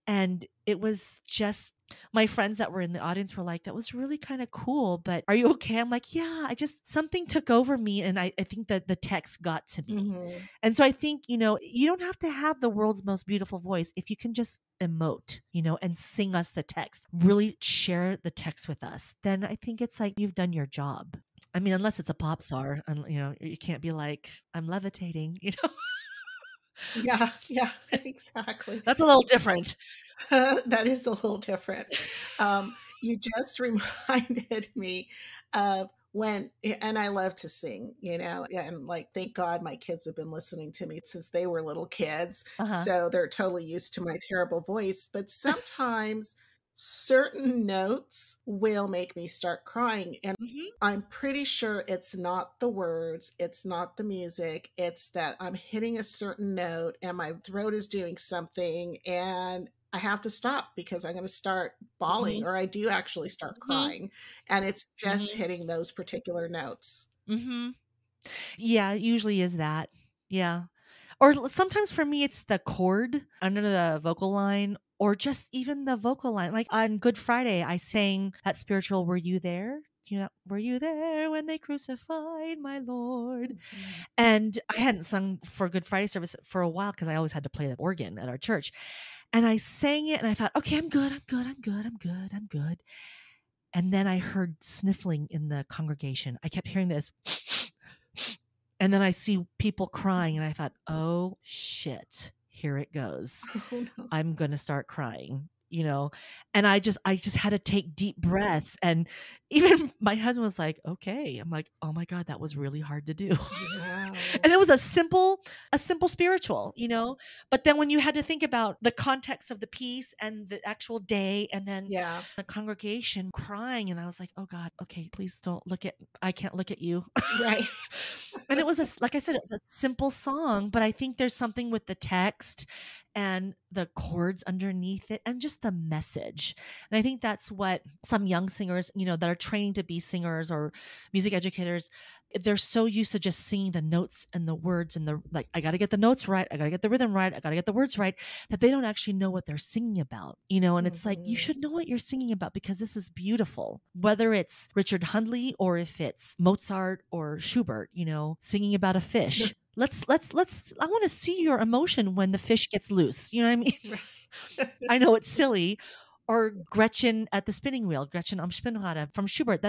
And it was just, my friends that were in the audience were like, that was really kind of cool, but are you okay? I'm like, yeah, something took over me. And I think that the text got to me. And so I think, you know, you don't have to have the world's most beautiful voice. If you can just emote, you know, and sing us the text, really share the text with us, then I think it's like you've done your job. I mean, unless it's a pop star and, you know, you can't be like, I'm levitating, you know? Yeah, exactly. That's a little different. That is a little different. You just reminded me of when, and I love to sing, you know, and like, thank God my kids have been listening to me since they were little kids. So they're totally used to my terrible voice. But sometimes certain notes will make me start crying. And I'm pretty sure it's not the words, it's not the music, it's that I'm hitting a certain note and my throat is doing something and I have to stop because I'm going to start bawling or I do actually start crying. And it's just hitting those particular notes. Yeah, it usually is that. Yeah. Or sometimes for me, it's the chord under the vocal line or just even the vocal line. Like on Good Friday, I sang that spiritual, Were You There? You know, were you there when they crucified my Lord? And I hadn't sung for Good Friday service for a while because I always had to play the organ at our church. And I sang it and I thought, okay, I'm good. And then I heard sniffling in the congregation. I kept hearing this. And then I see people crying and I thought, oh shit, here it goes. I'm going to start crying, you know? And I just had to take deep breaths. And even my husband was like, okay. I'm like, oh my God, that was really hard to do. And it was a simple spiritual, but then when you had to think about the context of the piece and the actual day and then the congregation crying, and I was like, oh God, okay, please don't I can't look at you. Right. And it was like I said, it was a simple song, but I think there's something with the text and the chords underneath it and just the message. And I think that's what some young singers, that are training to be singers or music educators, they're so used to just singing the notes and the words and I got to get the notes right. I got to get the rhythm right. I got to get the words right, that they don't actually know what they're singing about, and it's like, you should know what you're singing about because this is beautiful, whether it's Richard Hundley or if it's Mozart or Schubert, singing about a fish. Let's I want to see your emotion when the fish gets loose. You know what I mean? I know it's silly. Or Gretchen at the spinning wheel, Gretchen am Spinnrad from Schubert.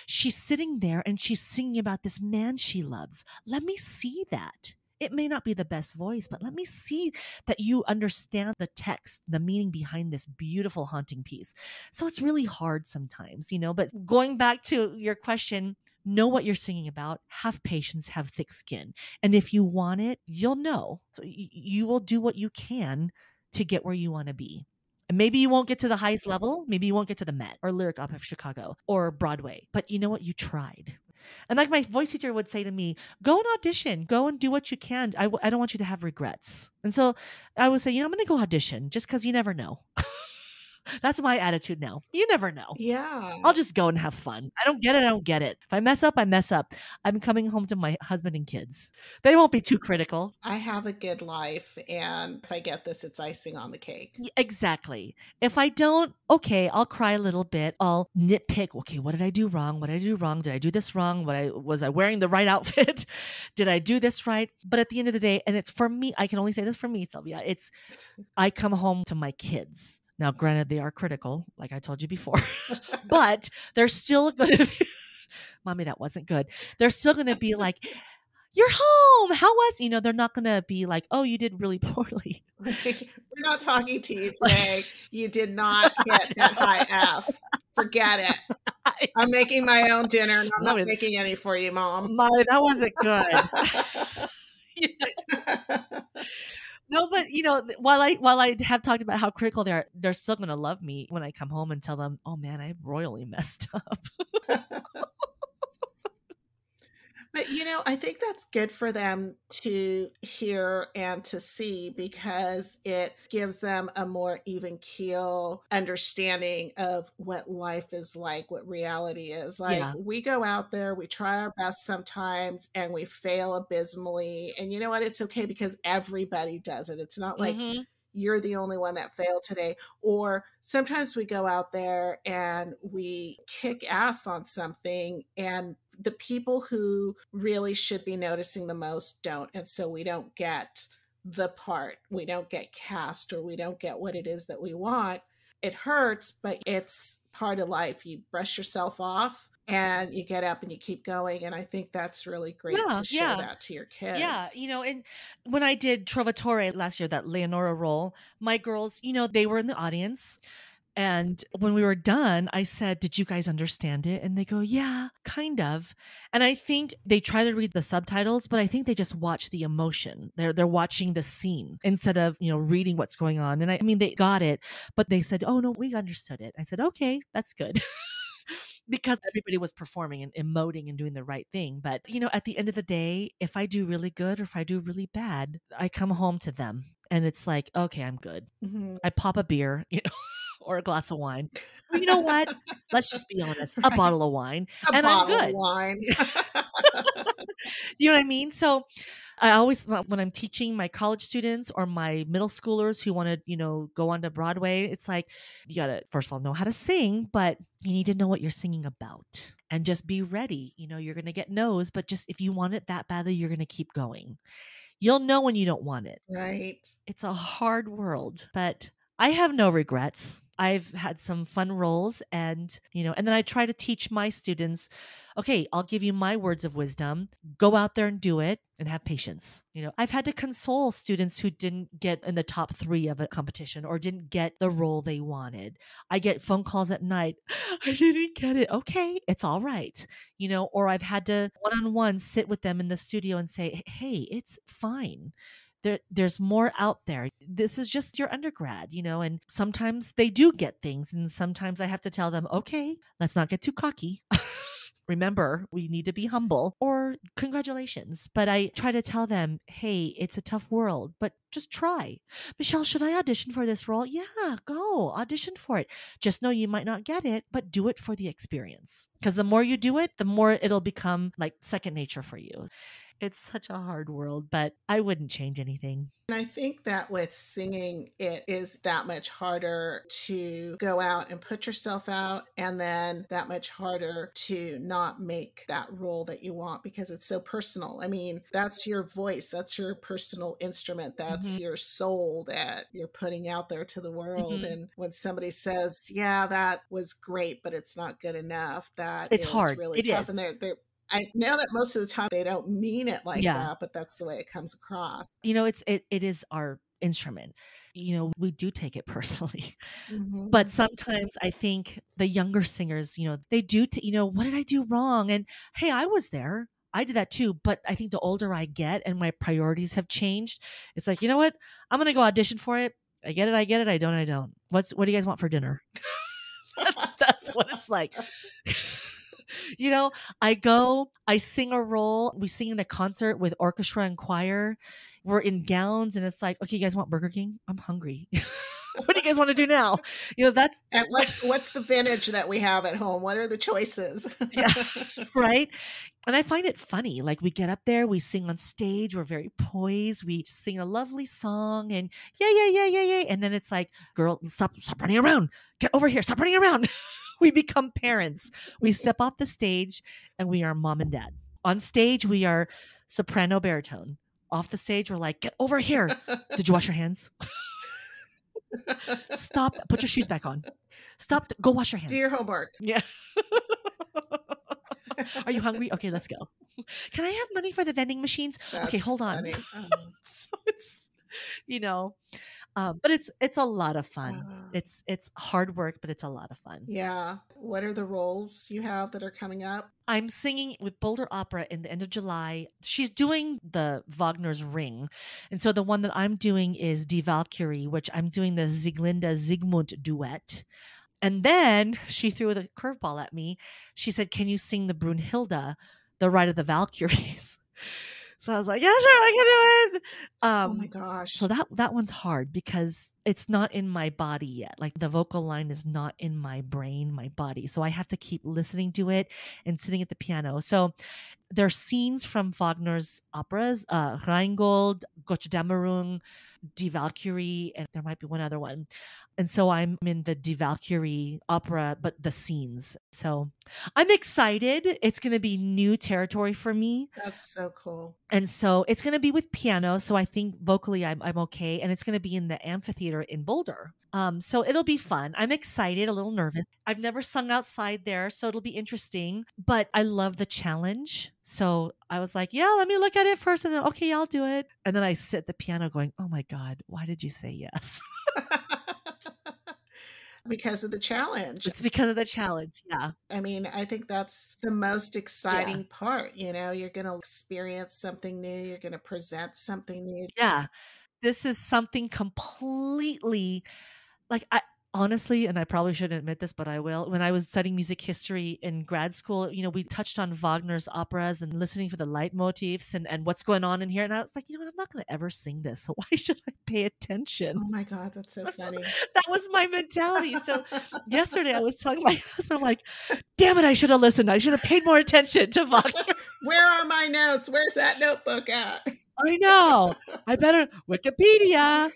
She's sitting there and she's singing about this man she loves. Let me see that. It may not be the best voice, but let me see that you understand the text, the meaning behind this beautiful haunting piece. So it's really hard sometimes, but going back to your question, know what you're singing about, have patience, have thick skin. And if you want it, you'll know. So you will do what you can to get where you want to be. And maybe you won't get to the highest level. Maybe you won't get to the Met or Lyric Opera of Chicago or Broadway. But you know what? You tried. And like my voice teacher would say to me, go and audition. Go and do what you can. I don't want you to have regrets. And so I would say, I'm going to go audition just because you never know. That's my attitude now. You never know. Yeah. I'll just go and have fun. I don't get it. I don't get it. If I mess up, I mess up. I'm coming home to my husband and kids. They won't be too critical. I have a good life. And if I get this, it's icing on the cake. Exactly. If I don't, okay, I'll cry a little bit. I'll nitpick. Okay, what did I do wrong? What did I do wrong? Did I do this wrong? Was I wearing the right outfit? Did I do this right? But at the end of the day, and it's for me, I can only say this for me, Sylvia, I come home to my kids. Now, granted, they are critical, like I told you before, but they're still going to be, Mommy, that wasn't good. They're still going to be like, you're home. How was, they're not going to be like, oh, you did really poorly. We're not talking to you today. You did not get that high F. Forget it. I'm making my own dinner and I'm not making any for you, Mom. Mommy, that wasn't good. No, but while I have talked about how critical they are, they're still going to love me when I come home and tell them, "Oh man, I royally messed up." But I think that's good for them to hear and to see because it gives them a more even keel understanding of what life is like, what reality is like. Yeah. We go out there, we try our best sometimes, and we fail abysmally. And you know what? It's okay because everybody does it. It's not like you're the only one that failed today. Or sometimes we go out there and we kick ass on something and the people who really should be noticing the most don't. And so we don't get the part, we don't get cast, or we don't get what it is that we want. It hurts, but it's part of life. You brush yourself off and you get up and you keep going. And I think that's really great to share that to your kids. Yeah. And when I did Trovatore last year, that Leonora role, my girls, they were in the audience. And when we were done, I said, did you guys understand it? And they go, yeah, kind of. And I think they try to read the subtitles, but I think they just watch the emotion. They're watching the scene instead of, reading what's going on. And I mean, they got it, but they said, oh no, we understood it. I said, okay, that's good. Because everybody was performing and emoting and doing the right thing. But, at the end of the day, if I do really good or if I do really bad, I come home to them and it's like, okay, I'm good. Mm-hmm. I pop a beer, or a glass of wine. Well, you know what? Let's just be honest. A bottle of wine. I'm good. Of wine. You know what I mean? So I always, when I'm teaching my college students or my middle schoolers who want to, go on to Broadway, it's like, you got to, first of all, know how to sing, but you need to know what you're singing about and just be ready. You're going to get no's, but just if you want it that badly, you're going to keep going. You'll know when you don't want it. Right. It's a hard world, but I have no regrets. I've had some fun roles, and and then I try to teach my students, okay, I'll give you my words of wisdom. Go out there and do it and have patience. I've had to console students who didn't get in the top 3 of a competition or didn't get the role they wanted. I get phone calls at night. I didn't get it. Okay, it's all right. Or I've had to one-on-one sit with them in the studio and say, hey, it's fine. There's more out there. This is just your undergrad, and sometimes they do get things. And sometimes I have to tell them, okay, let's not get too cocky. Remember, we need to be humble, or congratulations. But I try to tell them, hey, it's a tough world, but just try. Michelle, should I audition for this role? Yeah, go audition for it. Just know you might not get it, but do it for the experience. Because the more you do it, the more it'll become like second nature for you. It's such a hard world, but I wouldn't change anything. And I think that with singing, it is that much harder to go out and put yourself out, and then that much harder to not make that role that you want, because it's so personal. I mean, that's your voice, that's your personal instrument, that's your soul that you're putting out there to the world. And when somebody says, yeah, that was great, but it's not good enough, it's hard. Really tough. And I know that most of the time they don't mean it like that, but that's the way it comes across. It is our instrument. We do take it personally. But sometimes I think the younger singers, they do, what did I do wrong? And hey, I was there. I did that too. But I think the older I get and my priorities have changed, it's like, you know what? I'm going to go audition for it. I get it. I don't. What do you guys want for dinner? That's what it's like. I go, I sing a role. We sing in a concert with orchestra and choir. We're in gowns, and it's like, okay, you guys want Burger King? I'm hungry. What do you guys want to do now? That's and what's the vintage that we have at home? What are the choices? Yeah, right. And I find it funny. Like, we get up there, we sing on stage, we're very poised, we sing a lovely song, and yeah. And then it's like, girl, stop running around. Get over here. Stop running around. We become parents. We step off the stage and we are mom and dad. On stage, we are soprano, baritone. Off the stage, we're like, get over here. Did you wash your hands? Stop. Put your shoes back on. Stop. Go wash your hands. Do your homework. Yeah. Are you hungry? Okay, let's go. Can I have money for the vending machines? That's okay, hold on. So it's, but it's a lot of fun. It's hard work, but it's a lot of fun. Yeah. What are the roles you have that are coming up? I'm singing with Boulder Opera in the end of July. She's doing the Wagner's Ring. And so the one that I'm doing is Die Valkyrie, which I'm doing the Sieglinde Siegmund duet. And then she threw the curveball at me. She said, can you sing the Brunhilde, the Ride of the Valkyries? So I was like, yeah, sure, I can do it. Oh my gosh. So that one's hard because it's not in my body yet. Like, the vocal line is not in my brain, my body. So I have to keep listening to it and sitting at the piano. So there are scenes from Wagner's operas, Rheingold, Götterdämmerung, Die Valkyrie, and there might be one other one. And so I'm in the Die Valkyrie opera, but the scenes. So I'm excited. It's going to be new territory for me. That's so cool. And so it's going to be with piano. So I think vocally I'm okay. And it's going to be in the amphitheater in Boulder. So it'll be fun. I'm excited, a little nervous. I've never sung outside there, so it'll be interesting. But I love the challenge. So I was like, yeah, let me look at it first. And then, okay, I'll do it. And then I sit at the piano going, oh my God, why did you say yes? Because of the challenge. It's because of the challenge. Yeah. I mean, I think that's the most exciting part. You're going to experience something new. You're going to present something new. Yeah. This is something completely, like, honestly, and I probably shouldn't admit this, but I will. When I was studying music history in grad school, we touched on Wagner's operas and listening for the leitmotifs and what's going on in here. And I was like, what? I'm not going to ever sing this. So why should I pay attention? Oh my God, that's so funny. That was my mentality. So yesterday I was telling my husband, I'm like, damn it, I should have listened. I should have paid more attention to Wagner. Where are my notes? Where's that notebook at? I know. I better Wikipedia.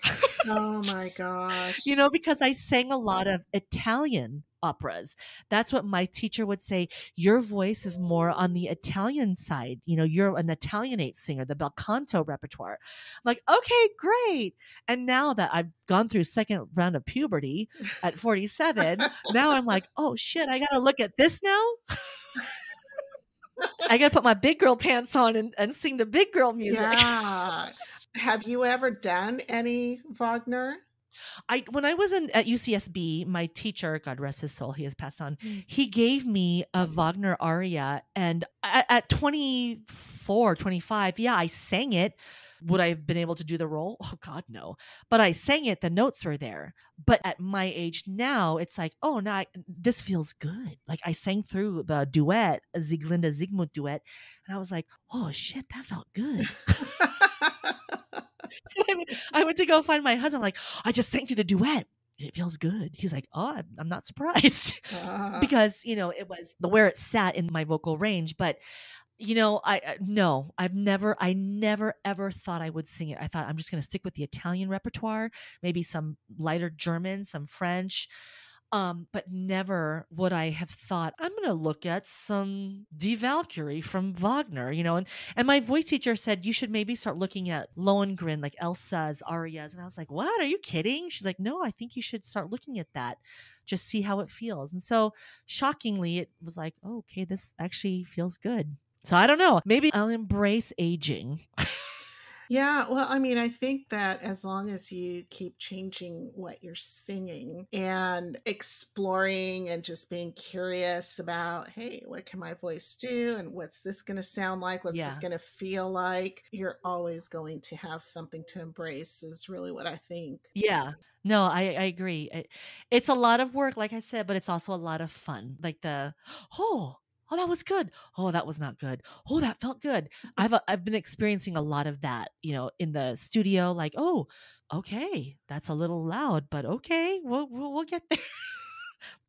Oh my gosh. Because I sang a lot of Italian operas. That's what my teacher would say. Your voice is more on the Italian side. You're an Italianate singer, the bel canto repertoire. I'm like, okay, great. And now that I've gone through second round of puberty at 47, now I'm like, oh shit, I got to look at this now. I got to put my big girl pants on and sing the big girl music. Yeah. Have you ever done any Wagner? When I was at UCSB, my teacher, God rest his soul, he has passed on, he gave me a Wagner aria. And at 24, 25, yeah, I sang it. Would I have been able to do the role? Oh, God, no. But I sang it. The notes were there. But at my age now, it's like, oh, no, this feels good. Like I sang through the duet, a Sieglinde Siegmund duet. And I was like, oh, shit, that felt good. I went to go find my husband. I'm like, I just sang through the duet. It feels good. He's like, oh, I'm not surprised. Because, it was where it sat in my vocal range. But I never ever thought I would sing it. I thought I'm just going to stick with the Italian repertoire, maybe some lighter German, some French. But never would I have thought I'm going to look at some Die Valkyrie from Wagner, and my voice teacher said, you should maybe start looking at Lohengrin, like Elsa's arias. And I was like, what? Are you kidding? She's like, no, I think you should start looking at that. Just see how it feels. And so shockingly, it was like, oh, okay, this actually feels good. So I don't know. Maybe I'll embrace aging. Yeah, well, I think that as long as you keep changing what you're singing and exploring and just being curious about, hey, what can my voice do? And what's this going to sound like? What's this going to feel like? You're always going to have something to embrace is really what I think. Yeah. No, I agree. It's a lot of work, like I said, but it's also a lot of fun. Like oh, that was good. Oh, that was not good. Oh, that felt good. I've been experiencing a lot of that, in the studio. Like, oh, okay, that's a little loud, but okay, we'll get there.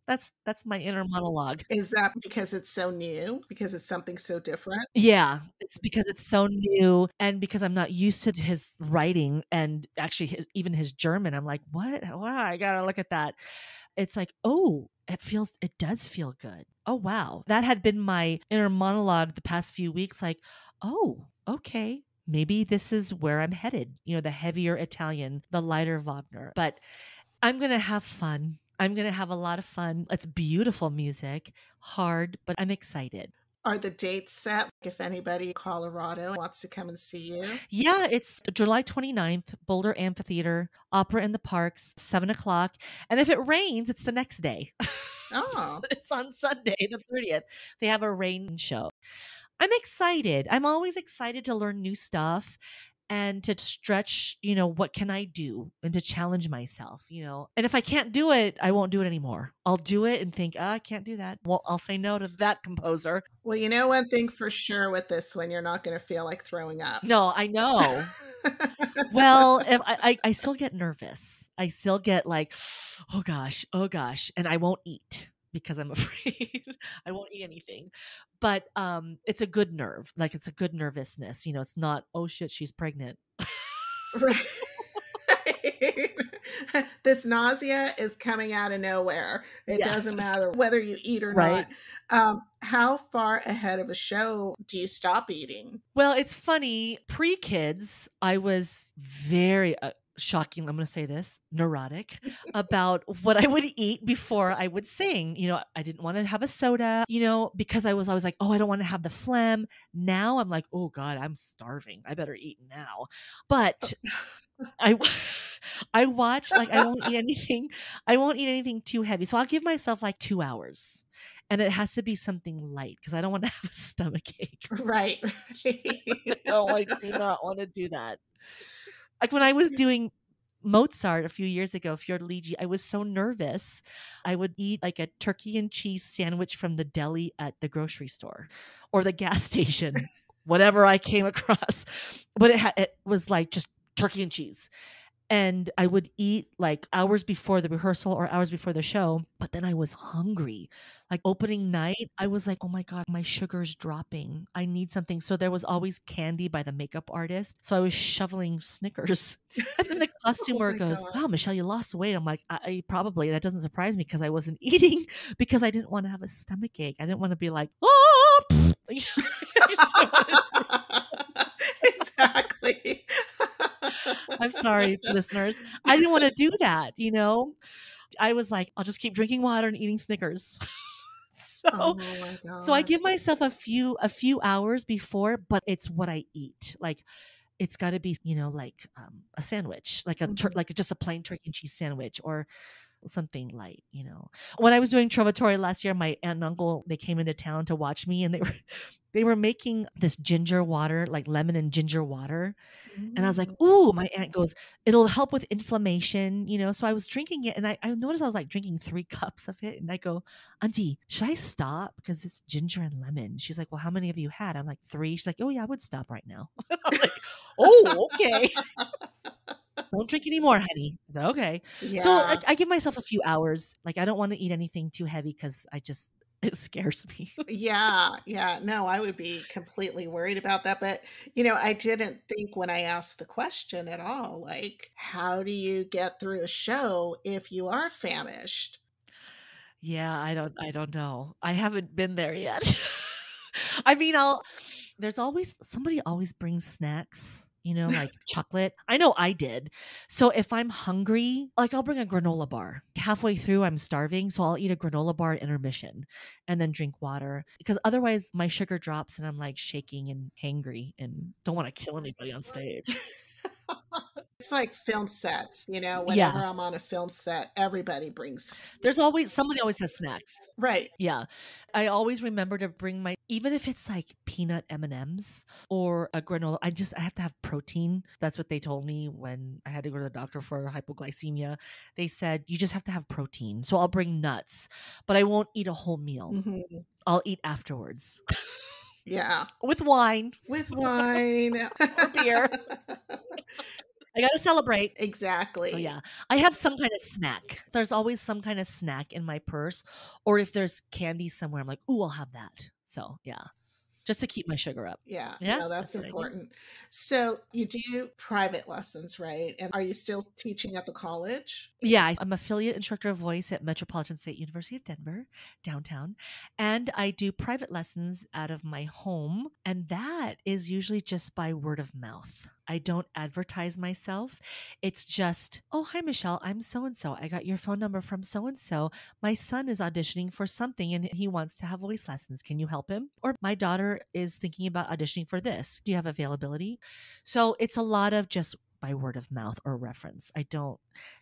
That's my inner monologue. Is that because it's so new? Because it's something so different? Yeah, it's because it's so new, and because I'm not used to his writing, and actually even his German. I'm like, what? Wow, I gotta look at that. It's like, oh, it does feel good. Oh, wow. That had been my inner monologue the past few weeks. Like, oh, okay, maybe this is where I'm headed. The heavier Italian, the lighter Wagner. But I'm going to have fun. I'm going to have a lot of fun. It's beautiful music, hard, but I'm excited. Are the dates set? If anybody in Colorado wants to come and see you? Yeah, it's July 29th, Boulder Amphitheater, Opera in the Parks, 7:00. And if it rains, it's the next day. Oh. It's on Sunday, the 30th. They have a rain show. I'm excited. I'm always excited to learn new stuff and to stretch, what can I do, and to challenge myself, And if I can't do it, I won't do it anymore. I'll do it and think, I can't do that. Well, I'll say no to that composer. Well, one thing for sure with this one, you're not going to feel like throwing up. No, I know. Well, if I still get nervous. I still get like, oh gosh. And I won't eat because I'm afraid. I won't eat anything. But it's a good nerve. Like it's a good nervousness. It's not, oh shit, she's pregnant. Right. This nausea is coming out of nowhere. It doesn't matter whether you eat or not. How far ahead of a show do you stop eating? Well, it's funny. Pre-kids, I was very... shocking, I'm going to say this, neurotic about what I would eat before I would sing. I didn't want to have a soda, because I was always like, oh, I don't want to have the phlegm. Now I'm like, oh God, I'm starving. I better eat now. But I watch, like, I won't eat anything. I won't eat anything too heavy. So I'll give myself like 2 hours. And it has to be something light because I don't want to have a stomach ache. Right. No, I do not want to do that. Like when I was doing Mozart a few years ago, Fiordiligi, I was so nervous. I would eat like a turkey and cheese sandwich from the deli at the grocery store or the gas station, whatever I came across. But it was like just turkey and cheese. And I would eat like hours before the rehearsal or hours before the show, but then I was hungry. Like opening night, I was like, oh my God, my sugar's dropping. I need something. So there was always candy by the makeup artist. So I was shoveling Snickers. And then the costumer goes, wow, Michelle, you lost weight. I'm like, I probably, that doesn't surprise me because I wasn't eating because I didn't want to have a stomach ache. I didn't want to be like, oh, Exactly. I'm sorry, listeners. I didn't want to do that, you know? I was like, I'll just keep drinking water and eating Snickers. Oh my gosh. So I give myself a few hours before, but it's what I eat. Like it's got to be, you know, like a sandwich, like like just a plain turkey and cheese sandwich or something light, you know. When I was doing Trovatore last year, my aunt and uncle, they came into town to watch me, and they were making this ginger water, like lemon and ginger water. And I was like, ooh, my aunt goes, it'll help with inflammation, you know. So I was drinking it, and I noticed I was like drinking 3 cups of it. And I go, Auntie, should I stop? Because it's ginger and lemon. She's like, well, how many have you had? I'm like, 3. She's like, oh yeah, I would stop right now. I was like, oh, okay. Don't drink anymore, honey. I said, okay. Yeah. So I give myself a few hours. Like I don't want to eat anything too heavy because it scares me. Yeah. No, I would be completely worried about that. But, you know, I didn't think when I asked the question at all, like, how do you get through a show if you are famished? Yeah, I don't know. I haven't been there yet. I mean, somebody always brings snacks, you know, like chocolate. I know I did. So if I'm hungry, like I'll bring a granola bar. Halfway through, I'm starving. So I'll eat a granola bar at intermission and then drink water because otherwise my sugar drops and I'm like shaking and hangry and don't want to kill anybody on stage. It's like film sets, you know, whenever I'm on a film set, everybody brings. Somebody always has snacks. Right. Yeah. I always remember to bring even if it's like peanut M&Ms or a granola, I have to have protein. That's what they told me when I had to go to the doctor for hypoglycemia. They said, you just have to have protein. So I'll bring nuts, but I won't eat a whole meal. Mm-hmm. I'll eat afterwards. Yeah. With wine. Or beer. I got to celebrate. Exactly. So yeah, I have some kind of snack. There's always some kind of snack in my purse. Or if there's candy somewhere, I'm like, ooh, I'll have that. So yeah, just to keep my sugar up. Yeah. No, that's important. So you do private lessons, right? And are you still teaching at the college? Yeah, I'm affiliate instructor of voice at Metropolitan State University of Denver, downtown. And I do private lessons out of my home. And that is usually just by word of mouth. I don't advertise myself. It's just, oh, hi, Michelle. I'm so-and-so. I got your phone number from so-and-so. My son is auditioning for something and he wants to have voice lessons. Can you help him? Or my daughter is thinking about auditioning for this. Do you have availability? So it's a lot of just by word of mouth or reference. I don't,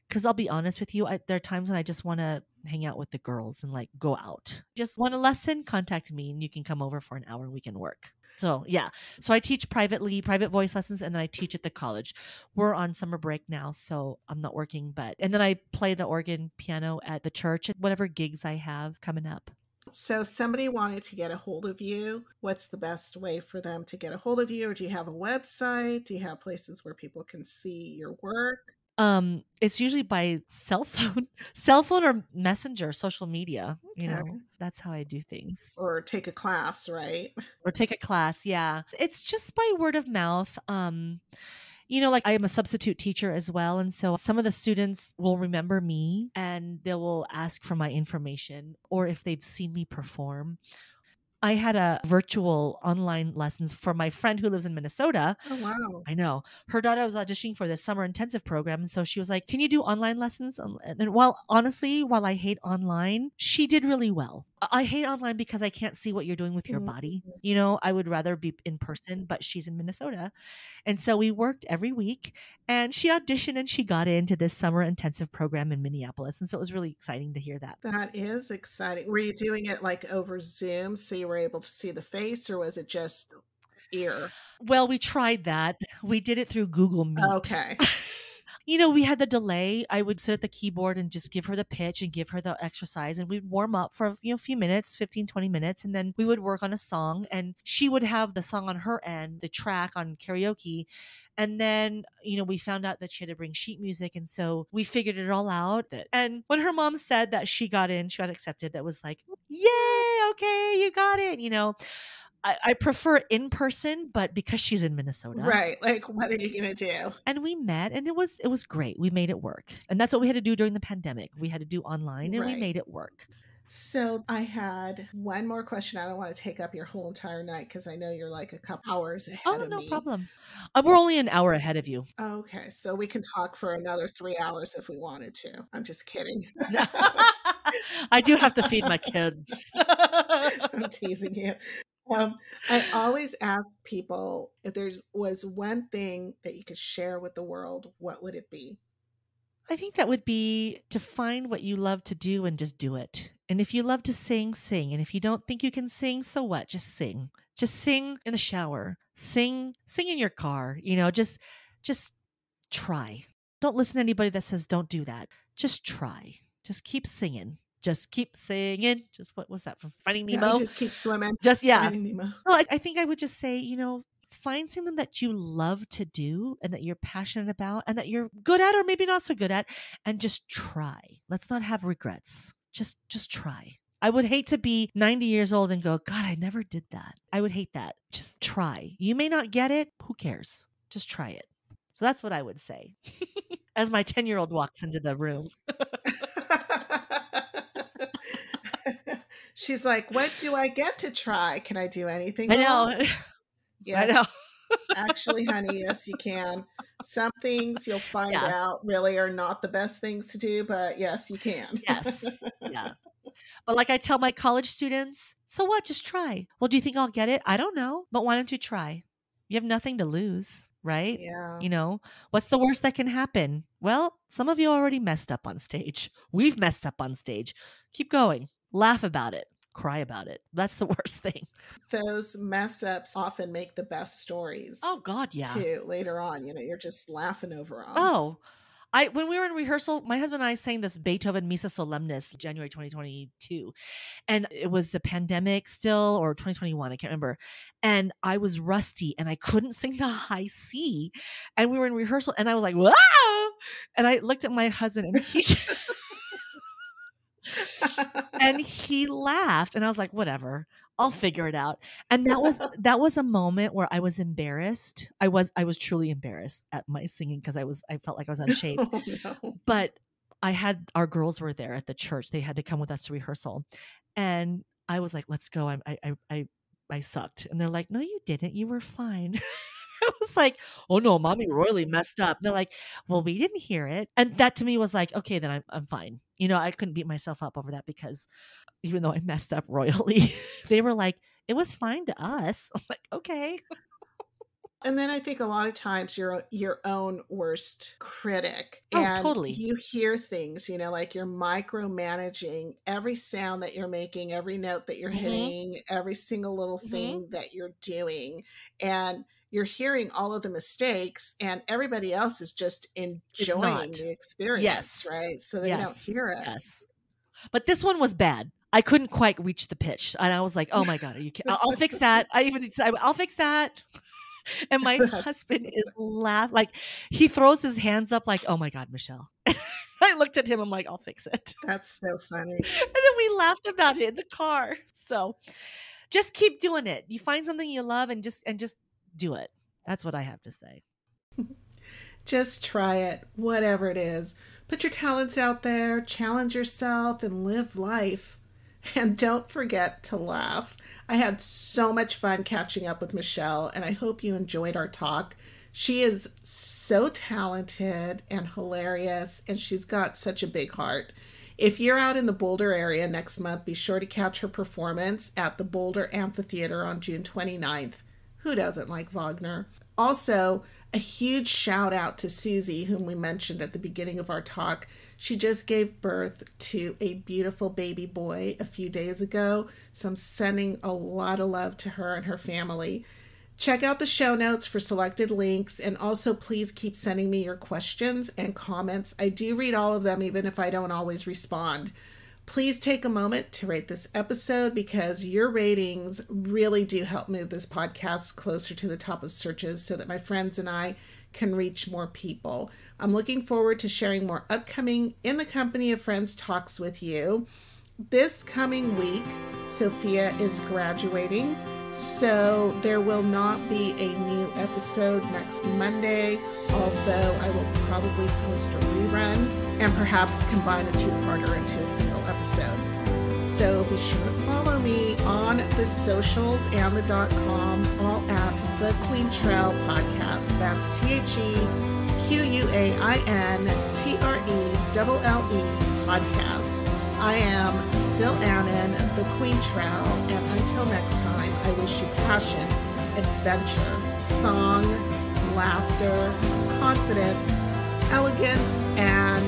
because I'll be honest with you, there are times when I just want to hang out with the girls and like go out. Just want a lesson, contact me and you can come over for an hour and we can work. So yeah, so I teach private voice lessons, and then I teach at the college. We're on summer break now, so I'm not working, and then I play the organ, piano at the church, at whatever gigs I have coming up. So if somebody wanted to get a hold of you, what's the best way for them to get a hold of you? Or do you have a website? Do you have places where people can see your work? It's usually by cell phone or messenger, social media. Okay. You know, that's how I do things. Or take a class, right? Or take a class. Yeah. It's just by word of mouth. You know, like I am a substitute teacher as well. And so some of the students will remember me and they will ask for my information or if they've seen me perform. I had a virtual online lessons for my friend who lives in Minnesota. Oh, wow. I know. Her daughter was auditioning for the summer intensive program. And so she was like, can you do online lessons? And honestly, while I hate online, she did really well. I hate online because I can't see what you're doing with your body. You know, I would rather be in person, but she's in Minnesota. And so we worked every week and she auditioned and she got into this summer intensive program in Minneapolis. And so it was really exciting to hear that. That is exciting. Were you doing it like over Zoom so you were able to see the face, or was it just ear? Well, we tried that. We did it through Google Meet. Okay. we had the delay. I would sit at the keyboard and just give her the pitch and give her the exercise, and we'd warm up for a few minutes, 15, 20 minutes, and then we would work on a song, and she would have the song on her end, the track on karaoke. And then, we found out that she had to bring sheet music. And so we figured it all out. And when her mom said that she got accepted, that was like, yay, okay, you got it. I prefer in person, but because she's in Minnesota. Right. Like, what are you going to do? And we met, and it was great. We made it work. And that's what we had to do during the pandemic. We had to do online, and we made it work. So I had one more question. I don't want to take up your whole entire night because I know you're like a couple hours ahead of me. No problem. We're only an hour ahead of you. Okay. So we can talk for another 3 hours if we wanted to. I'm just kidding. I do have to feed my kids. I'm teasing you. I always ask people if there was one thing that you could share with the world, what would it be? I think that would be to find what you love to do and just do it. And if you love to sing, sing. And if you don't think you can sing, so what? Just sing. Just sing in the shower. Sing in your car. Just try. Don't listen to anybody that says don't do that. Just try. Just keep singing. Just keep singing. Just what was that from Finding Nemo? Just keep swimming. Finding Nemo. So I think I would just say, find something that you love to do and that you're passionate about and that you're good at or maybe not so good at, and just try. Let's not have regrets. Just try. I would hate to be 90 years old and go, God, I never did that. I would hate that. Just try. You may not get it. Who cares? Just try it. So that's what I would say as my 10-year-old walks into the room. She's like, what do I get to try? Can I do anything? I know. Yes. I know. Actually, honey, yes, you can. Some things you'll find out really are not the best things to do, but yes, you can. Yes. Yeah. But like I tell my college students, so what? Just try. Well, do you think I'll get it? I don't know. But why don't you try? You have nothing to lose, right? Yeah. What's the worst that can happen? Well, some of you already messed up on stage. We've messed up on stage. Keep going. Laugh about it. Cry about it. That's the worst thing. Those mess ups often make the best stories. Oh God, yeah. Too later on, you're just laughing over them. Oh, when we were in rehearsal, my husband and I sang this Beethoven Missa Solemnis, January 2022, and it was the pandemic still, or 2021, I can't remember. And I was rusty, and I couldn't sing the high C. And we were in rehearsal, and I was like, "Wow!" And I looked at my husband, and he. And he laughed, and I was like, whatever, I'll figure it out. And that was a moment where I was embarrassed. I was truly embarrassed at my singing because I felt like I was out of shape. Oh, no. But our girls were there at the church. They had to come with us to rehearsal. And I was like, let's go. I sucked. And they're like, no, you didn't. You were fine. I was like, oh no, mommy royally messed up. They're like, well, we didn't hear it. And that to me was like, okay, then I'm fine. I couldn't beat myself up over that because even though I messed up royally, they were like, it was fine to us. I'm like, okay. And then I think a lot of times you're your own worst critic. Oh, and totally. You hear things, like you're micromanaging every sound that you're making, every note that you're hitting, every single little thing that you're doing. And you're hearing all of the mistakes, and everybody else is just enjoying the experience, right? So they don't hear it. Yes. But this one was bad. I couldn't quite reach the pitch. And I was like, oh my God, are you kidding? I'll fix that. I'll fix that. And my husband is laughing. Like, he throws his hands up like, oh my God, Michelle. I looked at him. I'm like, I'll fix it. That's so funny. And then we laughed about it in the car. So just keep doing it. You find something you love and just do it. That's what I have to say. Just try it, whatever it is. Put your talents out there, challenge yourself, and live life. And don't forget to laugh. I had so much fun catching up with Michelle, and I hope you enjoyed our talk. She is so talented and hilarious, and she's got such a big heart. If you're out in the Boulder area next month, be sure to catch her performance at the Boulder Amphitheater on June 29th. Who doesn't like Wagner? Also, a huge shout out to Susie, whom we mentioned at the beginning of our talk. She just gave birth to a beautiful baby boy a few days ago, so I'm sending a lot of love to her and her family. Check out the show notes for selected links, and also please keep sending me your questions and comments. I do read all of them, even if I don't always respond. Please take a moment to rate this episode, because your ratings really do help move this podcast closer to the top of searches so that my friends and I can reach more people. I'm looking forward to sharing more upcoming In the Company of Friends talks with you. This coming week, Sophia is graduating, so there will not be a new episode next Monday, although I will probably post a rerun and perhaps combine a two-parter into a single episode. So be sure to follow me on the socials and the .com, all at the Quaintrelle Podcast. That's TheQuaintrelle Podcast. I am MISCELLANEOUS, the Quaintrelle, and until next time, I wish you passion, adventure, song, laughter, confidence, elegance, and